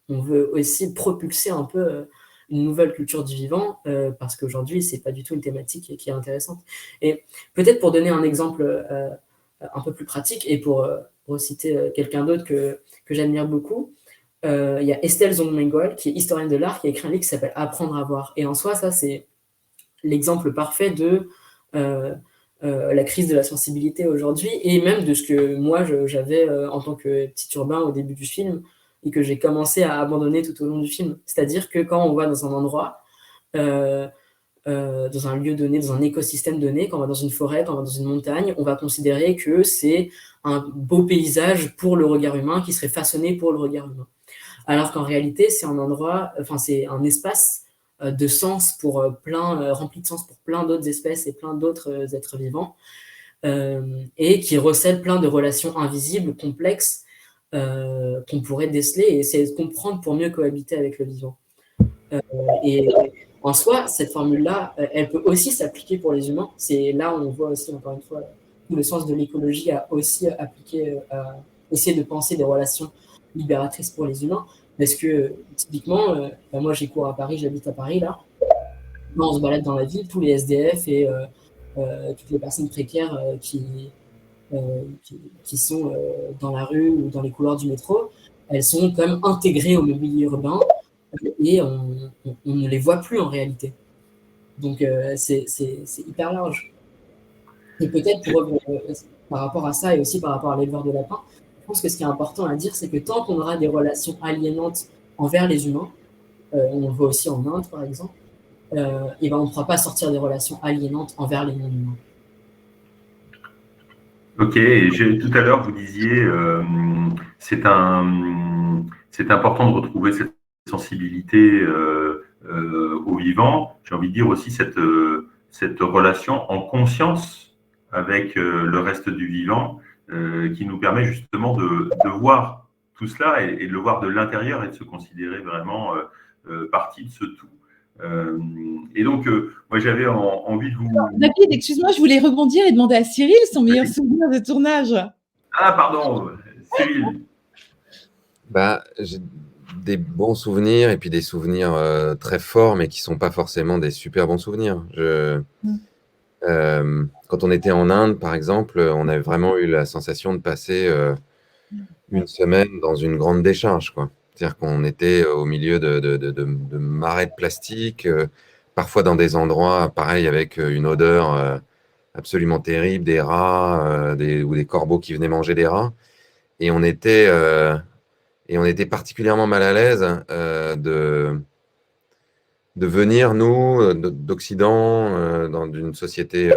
On veut aussi propulser un peu une nouvelle culture du vivant, parce qu'aujourd'hui, c'est pas du tout une thématique qui est intéressante. Et peut-être pour donner un exemple un peu plus pratique, et pour reciter quelqu'un d'autre que j'admire beaucoup, il y a Estelle Zong-Mengual, qui est historienne de l'art, qui a écrit un livre qui s'appelle « Apprendre à voir ». Et en soi, ça, c'est l'exemple parfait de la crise de la sensibilité aujourd'hui, et même de ce que moi, j'avais en tant que petit urbain au début du film, et que j'ai commencé à abandonner tout au long du film. C'est-à-dire que quand on va dans un endroit, dans un lieu donné, dans un écosystème donné, quand on va dans une forêt, quand on va dans une montagne, on va considérer que c'est un beau paysage pour le regard humain, qui serait façonné pour le regard humain. Alors qu'en réalité, c'est un endroit, c'est un espace de sens pour rempli de sens pour plein d'autres espèces et plein d'autres êtres vivants, et qui recèle plein de relations invisibles, complexes, qu'on pourrait déceler et essayer de comprendre pour mieux cohabiter avec le vivant. Et en soi, cette formule-là, elle peut aussi s'appliquer pour les humains. C'est là où on voit aussi, encore une fois, le sens de l'écologie a aussi appliqué à essayer de penser des relations libératrices pour les humains. Parce que, typiquement, moi j'ai cours à Paris, j'habite à Paris, là. Quand on se balade dans la ville, tous les SDF et toutes les personnes précaires qui sont dans la rue ou dans les couloirs du métro, elles sont quand même intégrées au mobilier urbain et on ne les voit plus en réalité. Donc c'est hyper large. Et peut-être par rapport à ça et aussi par rapport à l'éleveur de lapins, je pense que ce qui est important à dire, c'est que tant qu'on aura des relations aliénantes envers les humains, on le voit aussi en Inde par exemple, et ben on ne pourra pas sortir des relations aliénantes envers les non-humains. Ok, tout à l'heure vous disiez c'est important de retrouver cette sensibilité au vivant. J'ai envie de dire aussi cette relation en conscience avec le reste du vivant qui nous permet justement de voir tout cela et de le voir de l'intérieur et de se considérer vraiment partie de ce tout. Et donc, moi, j'avais envie de vous... David, excuse-moi, je voulais rebondir et demander à Cyril son meilleur souvenir de tournage. Ah, pardon, Cyril. J'ai des bons souvenirs et puis des souvenirs très forts, mais qui ne sont pas forcément des super bons souvenirs. Quand on était en Inde, par exemple, on avait vraiment eu la sensation de passer une semaine dans une grande décharge, quoi. C'est-à-dire qu'on était au milieu de marais de plastique, parfois dans des endroits, pareil, avec une odeur absolument terrible, des rats ou des corbeaux qui venaient manger des rats. Et on était particulièrement mal à l'aise de venir, nous, d'Occident, dans une société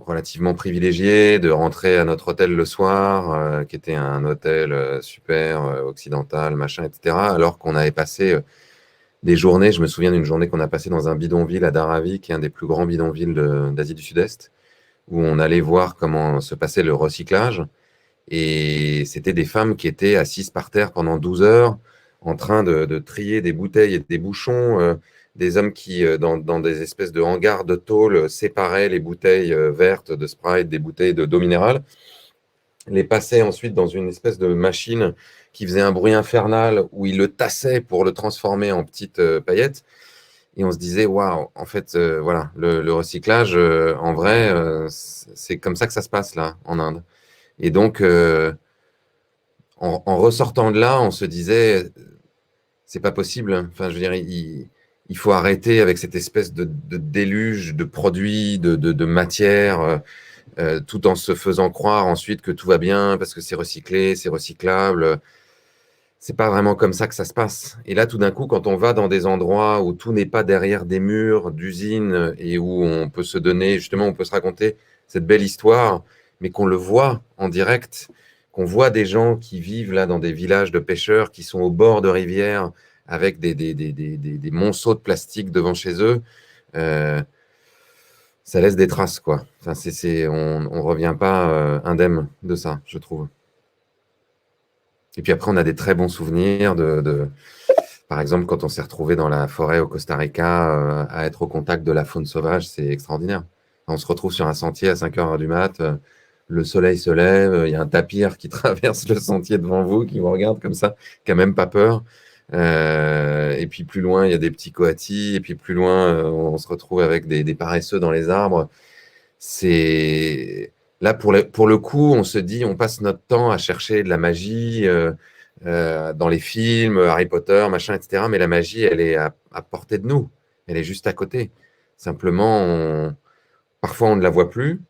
relativement privilégié, de rentrer à notre hôtel le soir, qui était un hôtel super occidental, machin, etc., alors qu'on avait passé des journées. Je me souviens d'une journée qu'on a passée dans un bidonville à Dharavi, qui est un des plus grands bidonvilles d'Asie du Sud-Est, où on allait voir comment se passait le recyclage. Et c'était des femmes qui étaient assises par terre pendant 12 heures, en train de trier des bouteilles et des bouchons, des hommes qui, dans des espèces de hangars de tôle, séparaient les bouteilles vertes de Sprite des bouteilles d'eau minérale, les passaient ensuite dans une espèce de machine qui faisait un bruit infernal, où ils le tassaient pour le transformer en petites paillettes. Et on se disait, waouh, en fait, voilà, le recyclage, en vrai, c'est comme ça que ça se passe là, en Inde. Et donc, en ressortant de là, on se disait, c'est pas possible. Enfin, je veux dire, il faut arrêter avec cette espèce de déluge de produits, de matières, tout en se faisant croire ensuite que tout va bien parce que c'est recyclé, c'est recyclable. c'est pas vraiment comme ça que ça se passe. Et là, tout d'un coup, quand on va dans des endroits où tout n'est pas derrière des murs d'usines et où on peut se donner, justement, on peut se raconter cette belle histoire, mais qu'on le voit en direct, qu'on voit des gens qui vivent là dans des villages de pêcheurs qui sont au bord de rivières avec des monceaux de plastique devant chez eux, ça laisse des traces, quoi. Enfin, on revient pas indemne de ça, je trouve. Et puis après, on a des très bons souvenirs par exemple, quand on s'est retrouvé dans la forêt au Costa Rica à être au contact de la faune sauvage, c'est extraordinaire. On se retrouve sur un sentier à 5 heures du mat, le soleil se lève, il y a un tapir qui traverse le sentier devant vous, qui vous regarde comme ça, qui n'a même pas peur. Et puis plus loin, il y a des petits coatis, et puis plus loin, on se retrouve avec des paresseux dans les arbres. Là, pour le coup, on se dit, on passe notre temps à chercher de la magie dans les films, Harry Potter, machin, etc. Mais la magie, elle est à portée de nous. Elle est juste à côté. Simplement, parfois, on ne la voit plus.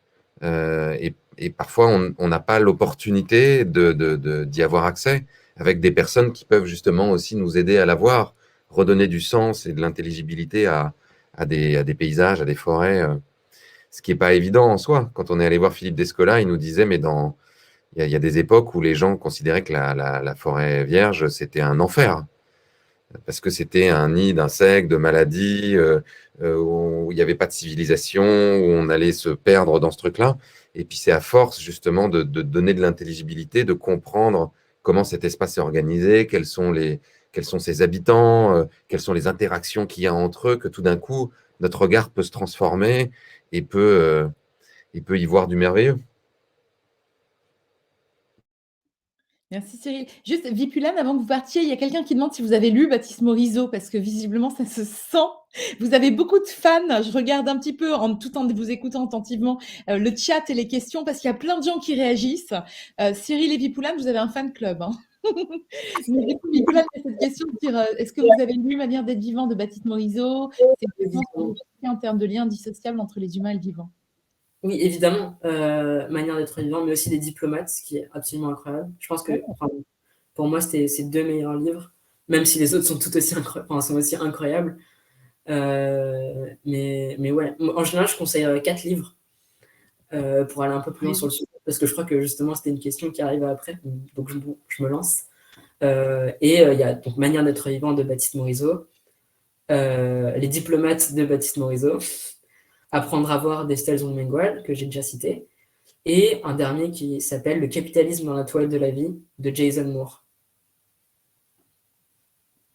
Et parfois, on n'a pas l'opportunité d'y avoir accès avec des personnes qui peuvent justement aussi nous aider à la voir, redonner du sens et de l'intelligibilité à des paysages, à des forêts. Ce qui n'est pas évident en soi. Quand on est allé voir Philippe Descola, il nous disait, mais il y a des époques où les gens considéraient que la forêt vierge, c'était un enfer, parce que c'était un nid d'insectes, de maladies, où il n'y avait pas de civilisation, où on allait se perdre dans ce truc-là. Et puis c'est à force justement de donner de l'intelligibilité, de comprendre comment cet espace est organisé, quels sont ses habitants, quelles sont les interactions qu'il y a entre eux, que tout d'un coup, notre regard peut se transformer et peut y voir du merveilleux. Merci Cyril. Juste, Vipulane, avant que vous partiez, il y a quelqu'un qui demande si vous avez lu Baptiste Morisot, parce que visiblement, ça se sent. Vous avez beaucoup de fans. Je regarde un petit peu, tout en vous écoutant attentivement, le chat et les questions, parce qu'il y a plein de gens qui réagissent. Cyril et Vipulane, vous avez un fan club. Hein. Mais du coup, Vipulane, il y a cette question de dire, est-ce que vous avez lu Manière d'être vivant de Baptiste Morisot? C'est en termes de lien indissociable entre les humains et le vivant. Oui, évidemment, Manière d'être vivant, mais aussi Les Diplomates, ce qui est absolument incroyable. Je pense que, pour moi, c'était ces 2 meilleurs livres, même si les autres sont tout aussi incroyables. Mais ouais, en général, je conseille 4 livres pour aller un peu plus loin sur le sujet, parce que je crois que justement, c'était une question qui arrive après, donc je me lance. Il y a donc Manière d'être vivant de Baptiste Morisot, Les Diplomates de Baptiste Morisot, Apprendre à voir d'Estelle Zumwalt, que j'ai déjà cité, et un dernier qui s'appelle Le capitalisme dans la toile de la vie de Jason Moore.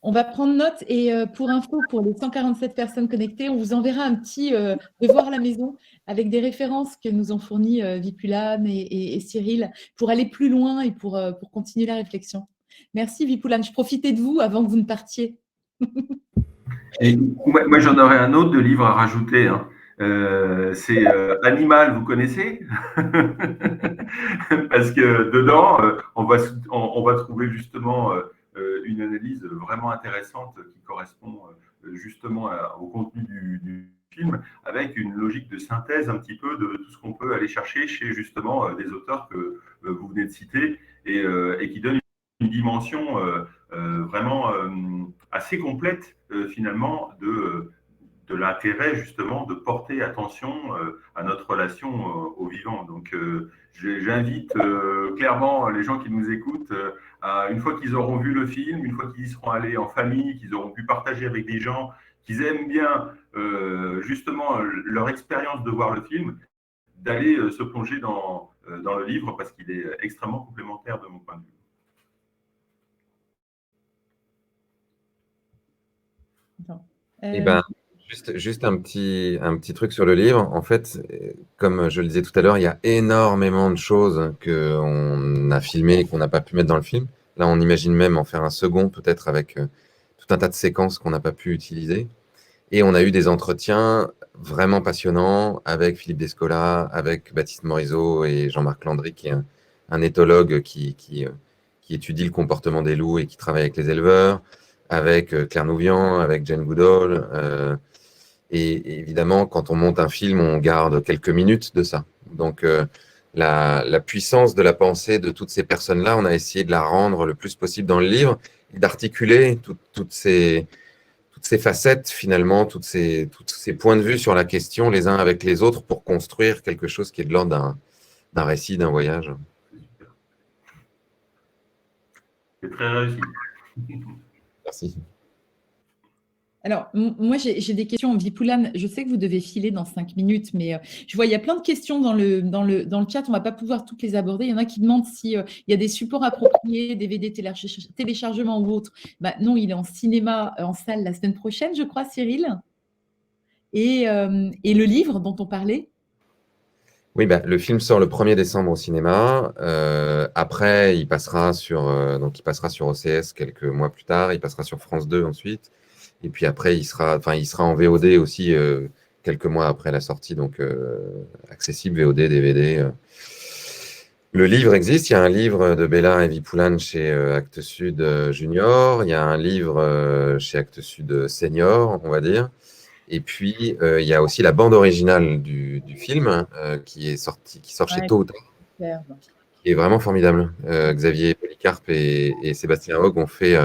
On va prendre note et pour info, pour les 147 personnes connectées, on vous enverra un petit devoir à la maison avec des références que nous ont fournies Vipulane et Cyril pour aller plus loin et pour continuer la réflexion. Merci Vipulane, je profitais de vous avant que vous ne partiez. Et moi j'en aurais un autre de livre à rajouter. Hein. C'est Animal, vous connaissez? Parce que dedans, on va trouver justement une analyse vraiment intéressante qui correspond justement au contenu du film, avec une logique de synthèse un petit peu de tout ce qu'on peut aller chercher chez justement des auteurs que vous venez de citer et qui donnent une dimension vraiment assez complète finalement de l'intérêt justement de porter attention à notre relation au vivant. Donc j'invite clairement les gens qui nous écoutent une fois qu'ils auront vu le film, une fois qu'ils y seront allés en famille, qu'ils auront pu partager avec des gens qu'ils aiment bien justement leur expérience de voir le film, d'aller se plonger dans le livre parce qu'il est extrêmement complémentaire de mon point de vue. Eh ben, juste un petit truc sur le livre. En fait, comme je le disais tout à l'heure, il y a énormément de choses qu'on a filmées et qu'on n'a pas pu mettre dans le film. Là, on imagine même en faire un second, peut-être avec tout un tas de séquences qu'on n'a pas pu utiliser. Et on a eu des entretiens vraiment passionnants avec Philippe Descola, avec Baptiste Morisot et Jean-Marc Landry, qui est un éthologue qui étudie le comportement des loups et qui travaille avec les éleveurs, avec Claire Nouvian, avec Jane Goodall. Et évidemment, quand on monte un film, on garde quelques minutes de ça. Donc, la puissance de la pensée de toutes ces personnes-là, on a essayé de la rendre le plus possible dans le livre et d'articuler toutes ces facettes, finalement, tous ces points de vue sur la question les uns avec les autres pour construire quelque chose qui est de l'ordre d'un récit, d'un voyage. C'est très réussi. Merci. Alors, moi, j'ai des questions. Vipoulan, je sais que vous devez filer dans 5 minutes, mais je vois, il y a plein de questions dans le chat. On ne va pas pouvoir toutes les aborder. Il y en a qui demandent s'il y a des supports appropriés, DVD, téléchargement ou autre. Bah, non, il est en cinéma, en salle la semaine prochaine, je crois, Cyril. Et le livre dont on parlait? Oui, bah, le film sort le 1er décembre au cinéma. Après, il passera sur OCS quelques mois plus tard. Il passera sur France 2 ensuite. Et puis après, il sera en VOD aussi quelques mois après la sortie, donc accessible VOD, DVD. Le livre existe. Il y a un livre de Béla et Vipoulan chez Actes Sud Junior. Il y a un livre chez Actes Sud Senior, on va dire. Et puis, il y a aussi la bande originale du film qui sort chez Tôt ou Tard, qui est vraiment formidable. Xavier Policarpe et Sébastien Hogg ont fait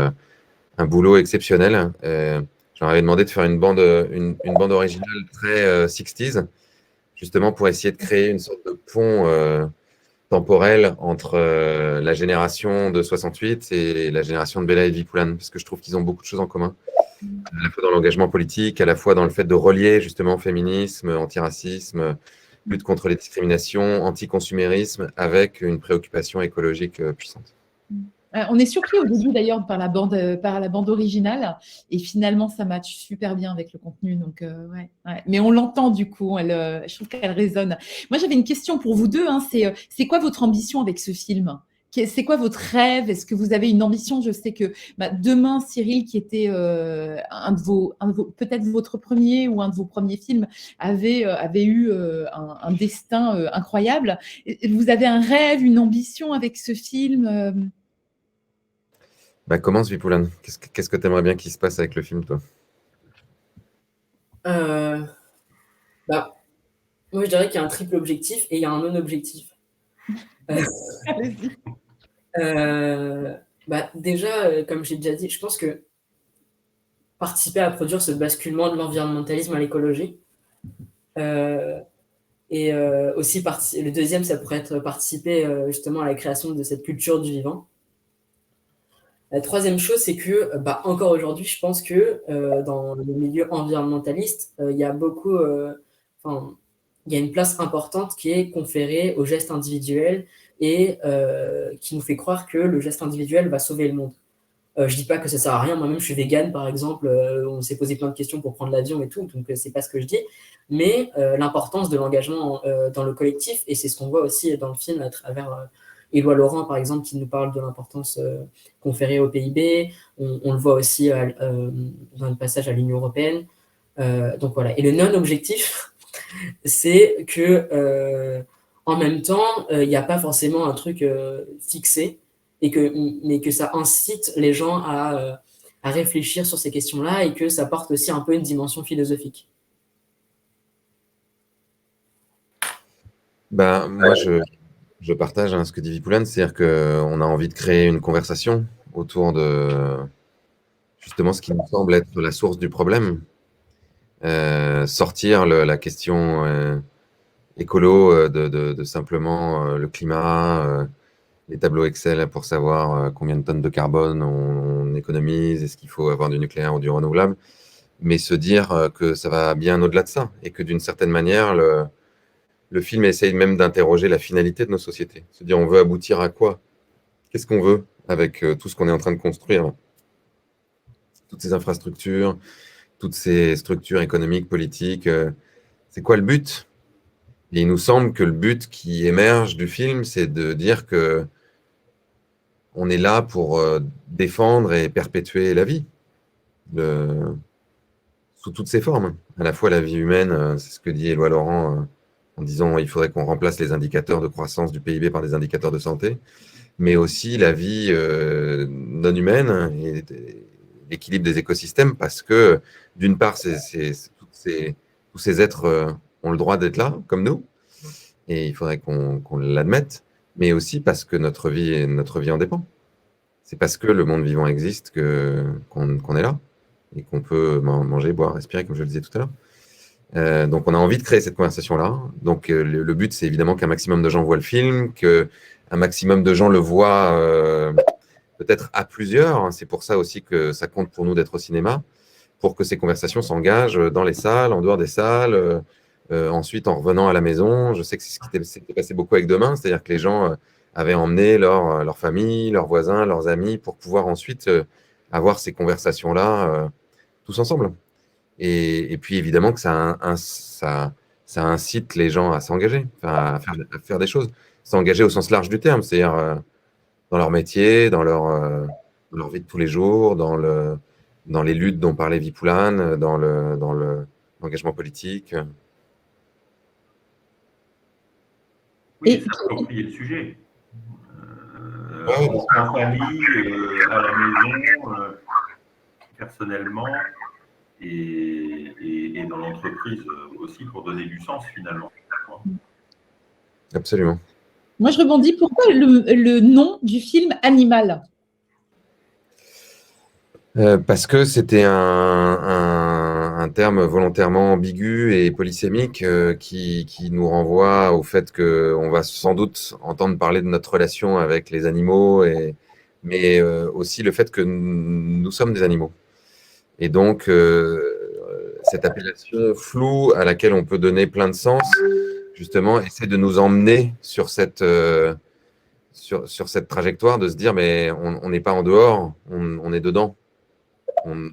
un boulot exceptionnel. Je leur avais demandé de faire une bande originale très 60s, justement pour essayer de créer une sorte de pont temporel entre la génération de 68 et la génération de Béla et de Vipoulan, parce que je trouve qu'ils ont beaucoup de choses en commun, à la fois dans l'engagement politique, à la fois dans le fait de relier justement féminisme, antiracisme, lutte contre les discriminations, anticonsumérisme, avec une préoccupation écologique puissante. On est surpris au début d'ailleurs par la bande originale et finalement ça match super bien avec le contenu. Donc, ouais. Mais on l'entend du coup, je trouve qu'elle résonne. Moi j'avais une question pour vous deux, hein, c'est quoi votre ambition avec ce film? C'est quoi votre rêve? Est-ce que vous avez une ambition? Je sais que demain, Cyril, qui était peut-être votre premier ou un de vos premiers films, avait eu un destin incroyable. Vous avez un rêve, une ambition avec ce film? Commence, Vipoulan. Qu'est-ce que tu aimerais bien qu'il se passe avec le film, toi? Moi, je dirais qu'il y a un triple objectif et il y a un non-objectif. Déjà, comme j'ai déjà dit, je pense que participer à produire ce basculement de l'environnementalisme à l'écologie. Et aussi, le deuxième, ça pourrait être participer justement à la création de cette culture du vivant. La troisième chose, c'est que, encore aujourd'hui, je pense que dans le milieu environnementaliste, il y a il y a une place importante qui est conférée au geste individuel et qui nous fait croire que le geste individuel va sauver le monde. Je dis pas que ça sert à rien. Moi-même, je suis végane, par exemple. On s'est posé plein de questions pour prendre l'avion et tout, donc c'est pas ce que je dis. Mais l'importance de l'engagement dans le collectif, et c'est ce qu'on voit aussi dans le film à travers Éloi Laurent, par exemple, qui nous parle de l'importance conférée au PIB. On le voit aussi dans le passage à l'Union européenne. Donc voilà. Et le non-objectif, c'est que en même temps, il n'y a pas forcément un truc fixé, mais que ça incite les gens à réfléchir sur ces questions-là et que ça porte aussi un peu une dimension philosophique. Moi, je partage ce que dit Vipoulan, c'est-à-dire qu'on a envie de créer une conversation autour de justement ce qui nous semble être la source du problème. Sortir la question écolo de simplement le climat, les tableaux Excel pour savoir combien de tonnes de carbone on économise, est-ce qu'il faut avoir du nucléaire ou du renouvelable, mais se dire que ça va bien au-delà de ça et que d'une certaine manière, le film essaye même d'interroger la finalité de nos sociétés. Se dire, on veut aboutir à quoi? Qu'est-ce qu'on veut avec tout ce qu'on est en train de construire? Toutes ces infrastructures, toutes ces structures économiques, politiques, c'est quoi le but? Et il nous semble que le but qui émerge du film, c'est de dire que on est là pour défendre et perpétuer la vie, sous toutes ses formes. À la fois la vie humaine, c'est ce que dit Éloi Laurent, en disant qu'il faudrait qu'on remplace les indicateurs de croissance du PIB par des indicateurs de santé, mais aussi la vie non humaine et l'équilibre des écosystèmes, parce que d'une part, tous ces êtres ont le droit d'être là, comme nous, et il faudrait qu'on l'admette, mais aussi parce que notre vie en dépend. C'est parce que le monde vivant existe qu'on est là et qu'on peut manger, boire, respirer, comme je le disais tout à l'heure. Donc, on a envie de créer cette conversation-là. Donc, le but, c'est évidemment qu'un maximum de gens voient le film, qu'un maximum de gens le voient peut-être à plusieurs. C'est pour ça aussi que ça compte pour nous d'être au cinéma, pour que ces conversations s'engagent dans les salles, en dehors des salles, ensuite en revenant à la maison. Je sais que c'est ce qui s'était passé beaucoup avec Demain, c'est-à-dire que les gens avaient emmené leur famille, leurs voisins, leurs amis, pour pouvoir ensuite avoir ces conversations-là tous ensemble. Et puis évidemment que ça incite les gens à s'engager, à faire des choses, s'engager au sens large du terme, c'est-à-dire dans leur métier, dans leur vie de tous les jours, dans les luttes dont parlait Vipoulane, dans l'engagement politique. Oui, c'est approprier le sujet. En famille, à la maison, personnellement, et dans l'entreprise aussi, pour donner du sens finalement. Absolument. Moi, je rebondis. Pourquoi le nom du film Animal ? Parce que c'était un terme volontairement ambigu et polysémique qui nous renvoie au fait qu'on va sans doute entendre parler de notre relation avec les animaux, mais aussi le fait que nous sommes des animaux. Et donc, cette appellation floue à laquelle on peut donner plein de sens, justement, essaie de nous emmener sur cette trajectoire, de se dire, mais on n'est pas en dehors, on est dedans. On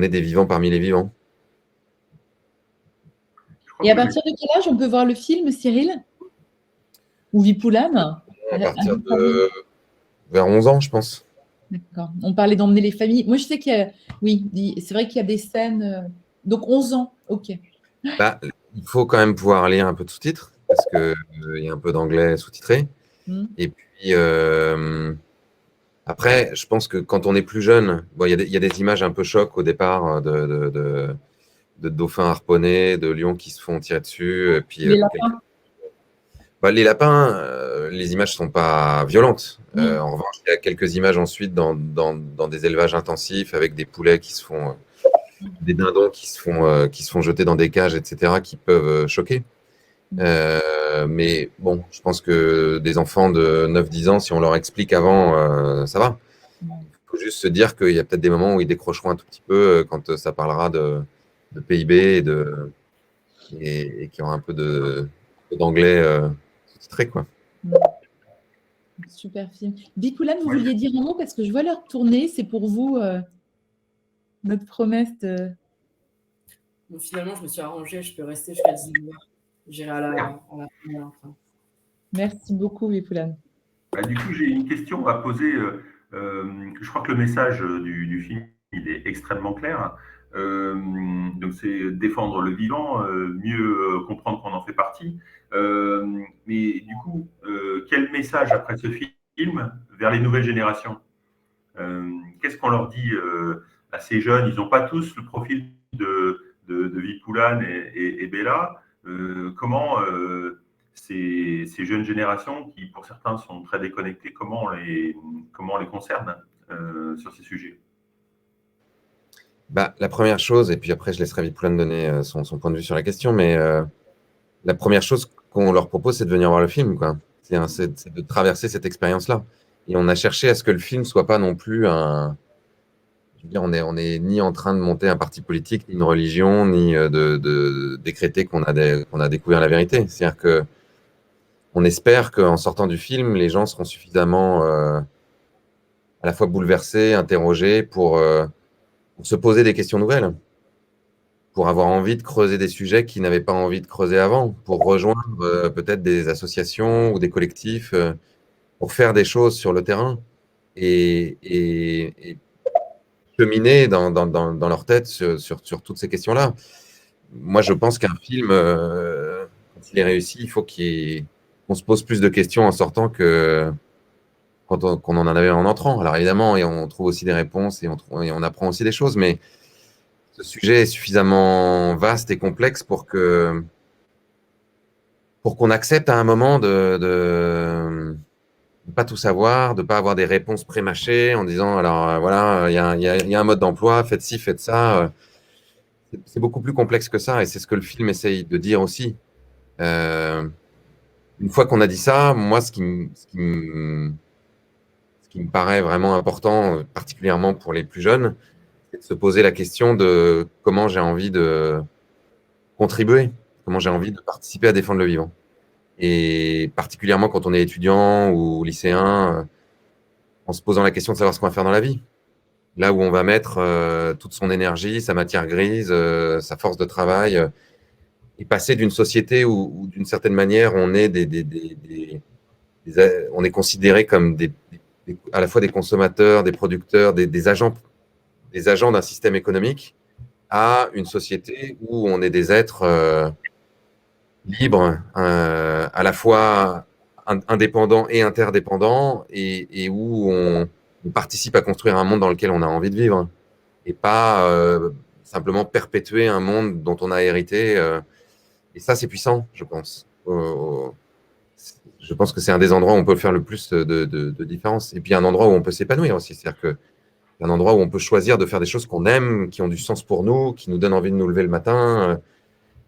est des vivants parmi les vivants. Et à partir de quel âge on peut voir le film, Cyril ? Ou Vipoulane ? À partir de vers 11 ans, je pense. D'accord. On parlait d'emmener les familles. Moi, je sais qu'il y a… Oui, c'est vrai qu'il y a des scènes… Donc, 11 ans, ok. Bah, il faut quand même pouvoir lire un peu de sous-titres, parce qu'il y a un peu d'anglais sous-titré. Et puis… Après, je pense que quand on est plus jeune, il y a des images un peu chocs au départ de dauphins harponnés, de lions qui se font tirer dessus. Et puis, les lapins. Les lapins, les images ne sont pas violentes. En revanche, il y a quelques images ensuite dans des élevages intensifs avec des poulets qui se font, des dindons qui se font jeter dans des cages, etc., qui peuvent choquer. Mais bon, je pense que des enfants de 9-10 ans, si on leur explique avant, ça va. Il faut juste se dire qu'il y a peut-être des moments où ils décrocheront un tout petit peu quand ça parlera de PIB et qu'il y aura un peu d'anglais sous-titré, quoi. Super film. Vipoulane, vous vouliez dire un mot parce que je vois l'heure tourner. C'est pour vous notre promesse de… Bon, finalement, je me suis arrangée. Je peux rester jusqu'à 19h. J'irai à la fin. Merci beaucoup, Vipoulane. Du coup, j'ai une question à poser. Je crois que le message du film, il est extrêmement clair. Donc, c'est défendre le vivant, mieux comprendre qu'on en fait partie. Mais du coup, quel message après ce film vers les nouvelles générations ? Qu'est-ce qu'on leur dit à ces jeunes ? Ils n'ont pas tous le profil de Vipoulane et Bella. Comment ces jeunes générations, qui pour certains sont très déconnectées, comment on les concerne sur ces sujets ? La première chose, et puis après je laisserai Vipoulane donner son point de vue sur la question, mais la première chose qu'on leur propose, c'est de venir voir le film, quoi. C'est de traverser cette expérience-là. Et on a cherché à ce que le film ne soit pas non plus je veux dire, on est ni en train de monter un parti politique, ni une religion, ni de décréter qu'on a découvert la vérité. C'est-à-dire qu'on espère qu'en sortant du film, les gens seront suffisamment à la fois bouleversés, interrogés pour se poser des questions nouvelles, pour avoir envie de creuser des sujets qu'ils n'avaient pas envie de creuser avant, pour rejoindre peut-être des associations ou des collectifs, pour faire des choses sur le terrain et cheminer dans leur tête sur toutes ces questions-là. Moi, je pense qu'un film, quand il est réussi, il faut qu'on se pose plus de questions en sortant qu'on en avait en entrant. Alors évidemment, et on trouve aussi des réponses et on apprend aussi des choses, mais ce sujet est suffisamment vaste et complexe pour que pour qu'on accepte à un moment de pas tout savoir, de pas avoir des réponses prémâchées en disant alors voilà, il y a un mode d'emploi, faites ci, faites ça. C'est beaucoup plus complexe que ça et c'est ce que le film essaye de dire aussi. Une fois qu'on a dit ça, moi, ce qui me paraît vraiment important, particulièrement pour les plus jeunes, c'est de se poser la question de comment j'ai envie de contribuer, comment j'ai envie de participer à défendre le vivant. Et particulièrement quand on est étudiant ou lycéen, en se posant la question de savoir ce qu'on va faire dans la vie. Là où on va mettre toute son énergie, sa matière grise, sa force de travail, et passer d'une société où d'une certaine manière, on est on est considéré comme à la fois des consommateurs, des producteurs, des agents d'un système économique, à une société où on est des êtres libres, à la fois indépendants et interdépendants, et où on participe à construire un monde dans lequel on a envie de vivre, et pas simplement perpétuer un monde dont on a hérité. Et ça, c'est puissant, je pense. Je pense que c'est un des endroits où on peut faire le plus de différence. Et puis un endroit où on peut s'épanouir aussi. C'est-à-dire que c'est un endroit où on peut choisir de faire des choses qu'on aime, qui ont du sens pour nous, qui nous donnent envie de nous lever le matin,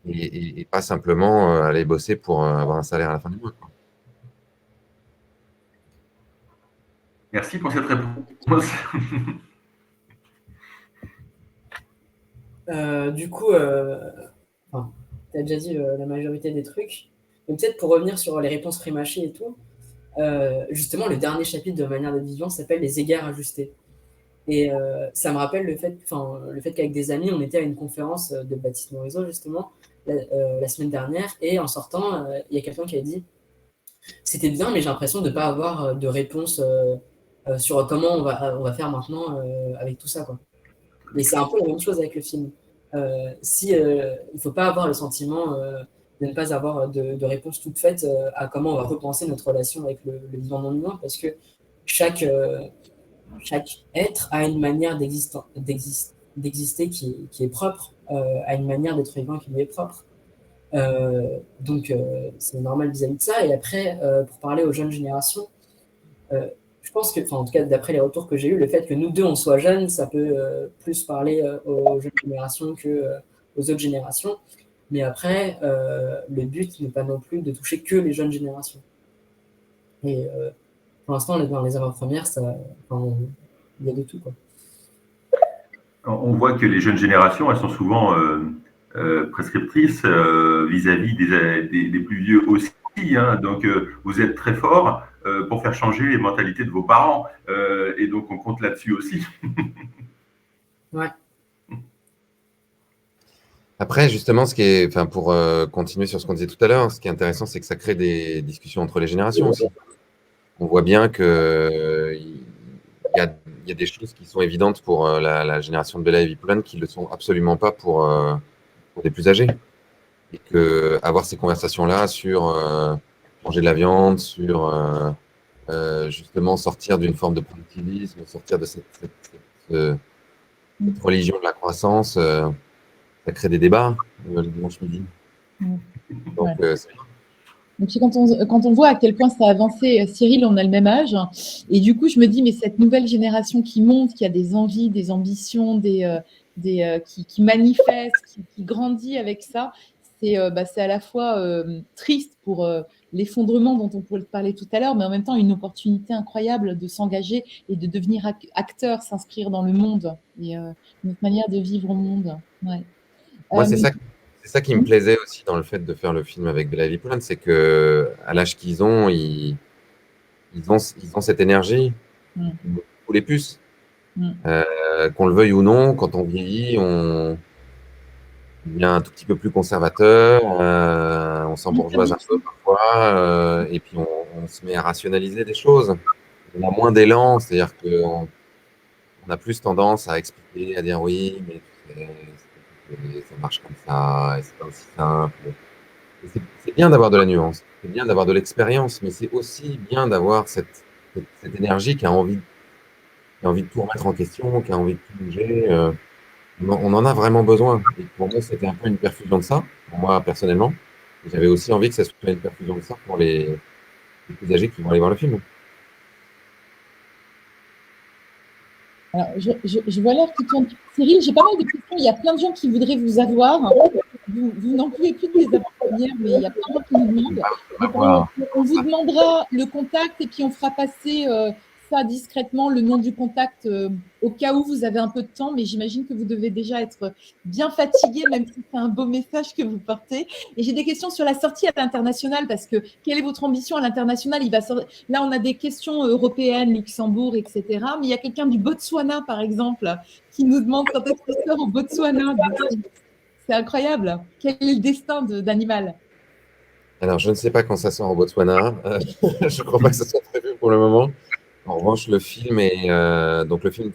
et pas simplement aller bosser pour avoir un salaire à la fin du mois, quoi. Merci pour cette réponse. Du coup, tu as déjà dit la majorité des trucs. Mais peut-être pour revenir sur les réponses prémâchées et tout, justement, le dernier chapitre de Manière d'être vivant s'appelle Les égards ajustés. Et ça me rappelle le fait qu'avec des amis, on était à une conférence de Baptiste Morisot, justement, la semaine dernière. Et en sortant, il y a quelqu'un qui a dit « C'était bien, mais j'ai l'impression de ne pas avoir de réponse sur comment on va faire maintenant avec tout ça, quoi. » Et c'est un peu la même chose avec le film. Il ne faut pas avoir le sentiment de ne pas avoir de réponse toute faite à comment on va repenser notre relation avec le vivant non humain, parce que chaque être a une manière d'exister qui est propre, a une manière d'être vivant qui lui est propre. Donc, c'est normal vis-à-vis de ça. Et après, pour parler aux jeunes générations, je pense que, en tout cas, d'après les retours que j'ai eus, le fait que nous deux, on soit jeunes, ça peut plus parler aux jeunes générations qu'aux autres générations. Mais après, le but n'est pas non plus de toucher que les jeunes générations. Et pour l'instant, dans les avant-premières, il y a de tout, quoi. On voit que les jeunes générations, elles sont souvent prescriptrices vis-à-vis des plus vieux aussi. Hein. Donc, vous êtes très fort pour faire changer les mentalités de vos parents. Et donc, on compte là-dessus aussi. Ouais. Après, justement, pour continuer sur ce qu'on disait tout à l'heure, ce qui est intéressant, c'est que ça crée des discussions entre les générations aussi. On voit bien qu'il y a des choses qui sont évidentes pour la génération de Bella et Vipoulane qui ne le sont absolument pas pour des plus âgés. Et que avoir ces conversations-là sur manger de la viande, sur justement sortir d'une forme de productivisme, sortir de cette religion de la croissance, ça crée des débats le dimanche midi. Donc, Et puis quand on voit à quel point ça a avancé, Cyril, on a le même âge, et du coup je me dis, mais cette nouvelle génération qui monte, qui a des envies, des ambitions, qui manifeste, qui grandit avec ça, c'est à la fois triste pour l'effondrement dont on pouvait parler tout à l'heure, mais en même temps une opportunité incroyable de s'engager et de devenir acteur, s'inscrire dans le monde, et notre manière de vivre au monde. Ouais. Moi, c'est ça qui me plaisait aussi dans le fait de faire le film avec Bella et Vipoulane, c'est qu'à l'âge qu'ils ont, ils ont cette énergie, ou les puces. Qu'on le veuille ou non, quand on vieillit, on devient un tout petit peu plus conservateur, on s'embourgeoise un peu parfois, et puis on se met à rationaliser des choses. On a moins d'élan, c'est-à-dire qu'on a plus tendance à expliquer, à dire oui, mais ça marche comme ça, et c'est pas aussi simple. C'est bien d'avoir de la nuance, c'est bien d'avoir de l'expérience, mais c'est aussi bien d'avoir cette énergie qui a envie de tout remettre en question, qui a envie de tout bouger. On en a vraiment besoin. Et pour moi, c'était un peu une perfusion de ça, pour moi personnellement. Et j'avais aussi envie que ça soit une perfusion de sang pour les plus âgés qui vont aller voir le film. Alors, je vois l'heure qui tourne. Cyril, j'ai pas mal de questions. Il y a plein de gens qui voudraient vous avoir. Vous n'en pouvez plus de les avoir hier, mais il y a plein de gens qui nous demandent. Donc, on vous demandera le contact et puis on fera passer ça discrètement, le nom du contact, au cas où vous avez un peu de temps. Mais j'imagine que vous devez déjà être bien fatigué, même si c'est un beau message que vous portez. Et j'ai des questions sur la sortie à l'international, parce que quelle est votre ambition à l'international? Là, on a des questions européennes, Luxembourg, etc. Mais il y a quelqu'un du Botswana, par exemple, qui nous demande quand est-ce qu'il sort au Botswana. C'est incroyable. Quel est le destin d'Animal? Alors, je ne sais pas quand ça sort au Botswana. Je ne crois pas que ça soit prévu pour le moment. En revanche, le film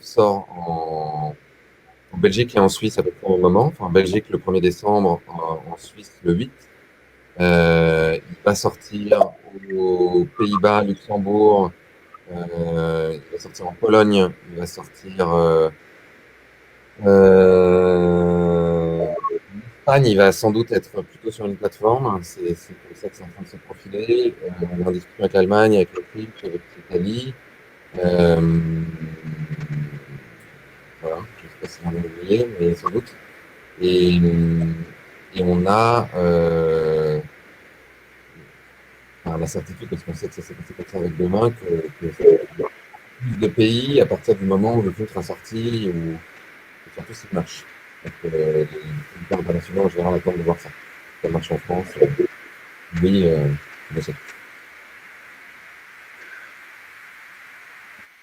sort en Belgique et en Suisse à peu près au moment. Enfin, en Belgique le 1er décembre, en Suisse le 8. Il va sortir aux Pays-Bas, Luxembourg. Il va sortir en Pologne. Il va sortir Espagne, il va sans doute être plutôt sur une plateforme. C'est comme ça que c'est en train de se profiler. On est en discussion avec l'Allemagne, avec l'Autriche, avec l'Italie. Voilà, je ne sais pas si on l'a oublié, mais sans doute. Et on a la certitude, parce qu'on sait que ça s'est passé comme ça avec demain, que plus de pays à partir du moment où le film sera sorti, ou surtout s'il marche. Donc, les films internationaux en général attendent de voir ça. Ça marche en France. Oui, je sais.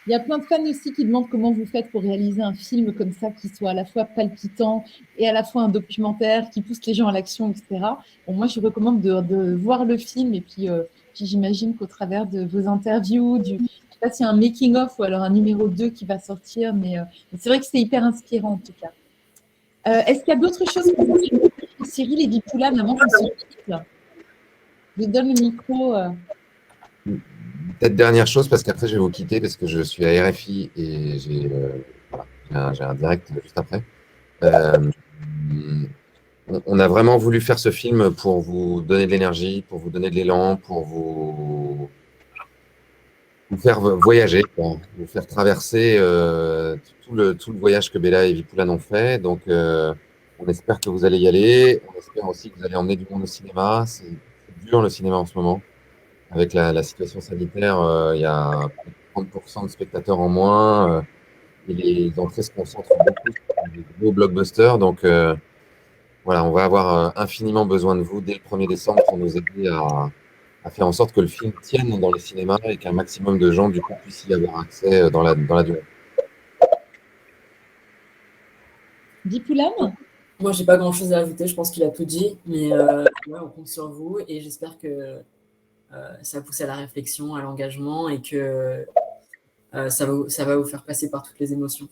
Il y a plein de fans aussi qui demandent comment vous faites pour réaliser un film comme ça, qui soit à la fois palpitant et à la fois un documentaire, qui pousse les gens à l'action, etc. Bon, moi, je recommande de voir le film, et puis j'imagine qu'au travers de vos interviews, je ne sais pas s'il y a un making-of ou alors un numéro 2 qui va sortir, mais c'est vrai que c'est hyper inspirant en tout cas. Est-ce qu'il y a d'autres choses que vous voulez dire, Cyril et Vipoulane, avant qu'on se quitte? Je donne le micro. Peut-être dernière chose, parce qu'après je vais vous quitter, parce que je suis à RFI et j'ai un direct juste après. On a vraiment voulu faire ce film pour vous donner de l'énergie, pour vous donner de l'élan, pour vous faire voyager, quoi, vous faire traverser tout le voyage que Bella et Vipoulane ont fait. Donc, on espère que vous allez y aller. On espère aussi que vous allez emmener du monde au cinéma. C'est dur le cinéma en ce moment. Avec la situation sanitaire, il y a 30% de spectateurs en moins. Et les entrées se concentrent beaucoup sur les gros blockbusters. Donc, voilà, on va avoir infiniment besoin de vous dès le 1er décembre pour nous aider à faire en sorte que le film tienne dans les cinémas et qu'un maximum de gens, du coup, puissent y avoir accès dans la durée. Vipoulane ? Moi, j'ai pas grand-chose à ajouter. Je pense qu'il a tout dit. Mais ouais, on compte sur vous. Et j'espère que ça pousse à la réflexion, à l'engagement, et que ça va vous faire passer par toutes les émotions.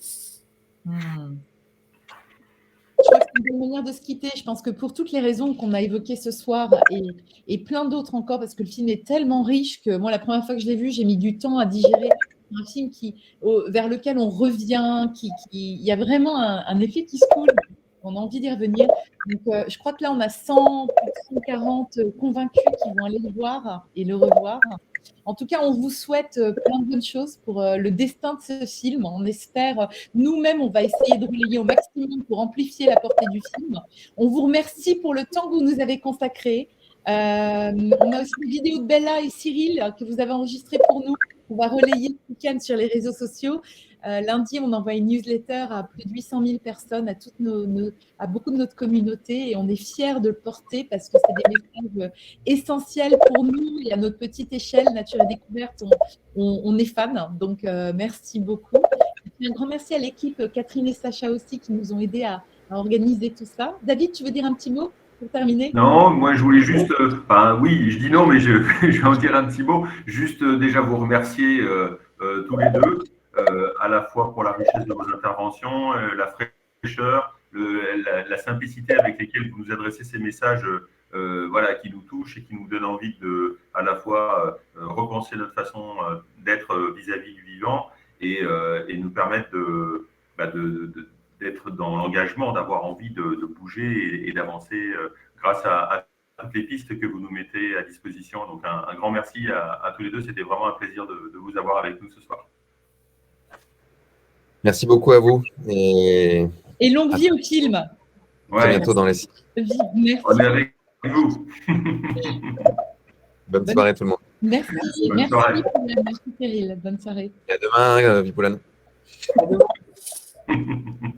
Je crois que c'est une bonne manière de se quitter. Je pense que pour toutes les raisons qu'on a évoquées ce soir, et plein d'autres encore, parce que le film est tellement riche que moi, la première fois que je l'ai vu, j'ai mis du temps à digérer. Un film vers lequel on revient, il y a vraiment un effet qui se coule. On a envie d'y revenir. Donc, je crois que là, on a 140 convaincus qui vont aller le voir et le revoir. En tout cas, on vous souhaite plein de bonnes choses pour le destin de ce film. On espère, nous-mêmes, on va essayer de relayer au maximum pour amplifier la portée du film. On vous remercie pour le temps que vous nous avez consacré. On a aussi une vidéo de Bella et Cyril que vous avez enregistrée pour nous. On va relayer ce week-end sur les réseaux sociaux. Lundi, on envoie une newsletter à plus de 800 000 personnes, à beaucoup de notre communauté, et on est fiers de le porter parce que c'est des messages essentiels pour nous, et à notre petite échelle, Nature et Découverte, on est fans. Donc, merci beaucoup. Et un grand merci à l'équipe Catherine et Sacha aussi qui nous ont aidés à organiser tout ça. David, tu veux dire un petit mot pour terminer? Non, moi je voulais juste, oui, je dis non, mais je vais en dire un petit mot. Juste déjà vous remercier tous les deux, à la fois pour la richesse de vos interventions, la fraîcheur, la simplicité avec laquelle vous nous adressez ces messages, voilà, qui nous touchent et qui nous donnent envie de, à la fois, repenser notre façon d'être vis-à-vis du vivant, et nous permettre d'être dans l'engagement, d'avoir envie de bouger et d'avancer grâce à toutes les pistes que vous nous mettez à disposition. Donc, un grand merci à tous les deux. C'était vraiment un plaisir de vous avoir avec nous ce soir. Merci beaucoup à vous. Et longue vie au film. À bientôt dans les sites. Merci. On est avec vous. Bonne soirée tout le monde. Merci. Bonne soirée. Merci Cyril. Bonne soirée. Et à demain, Vipoulane. À demain.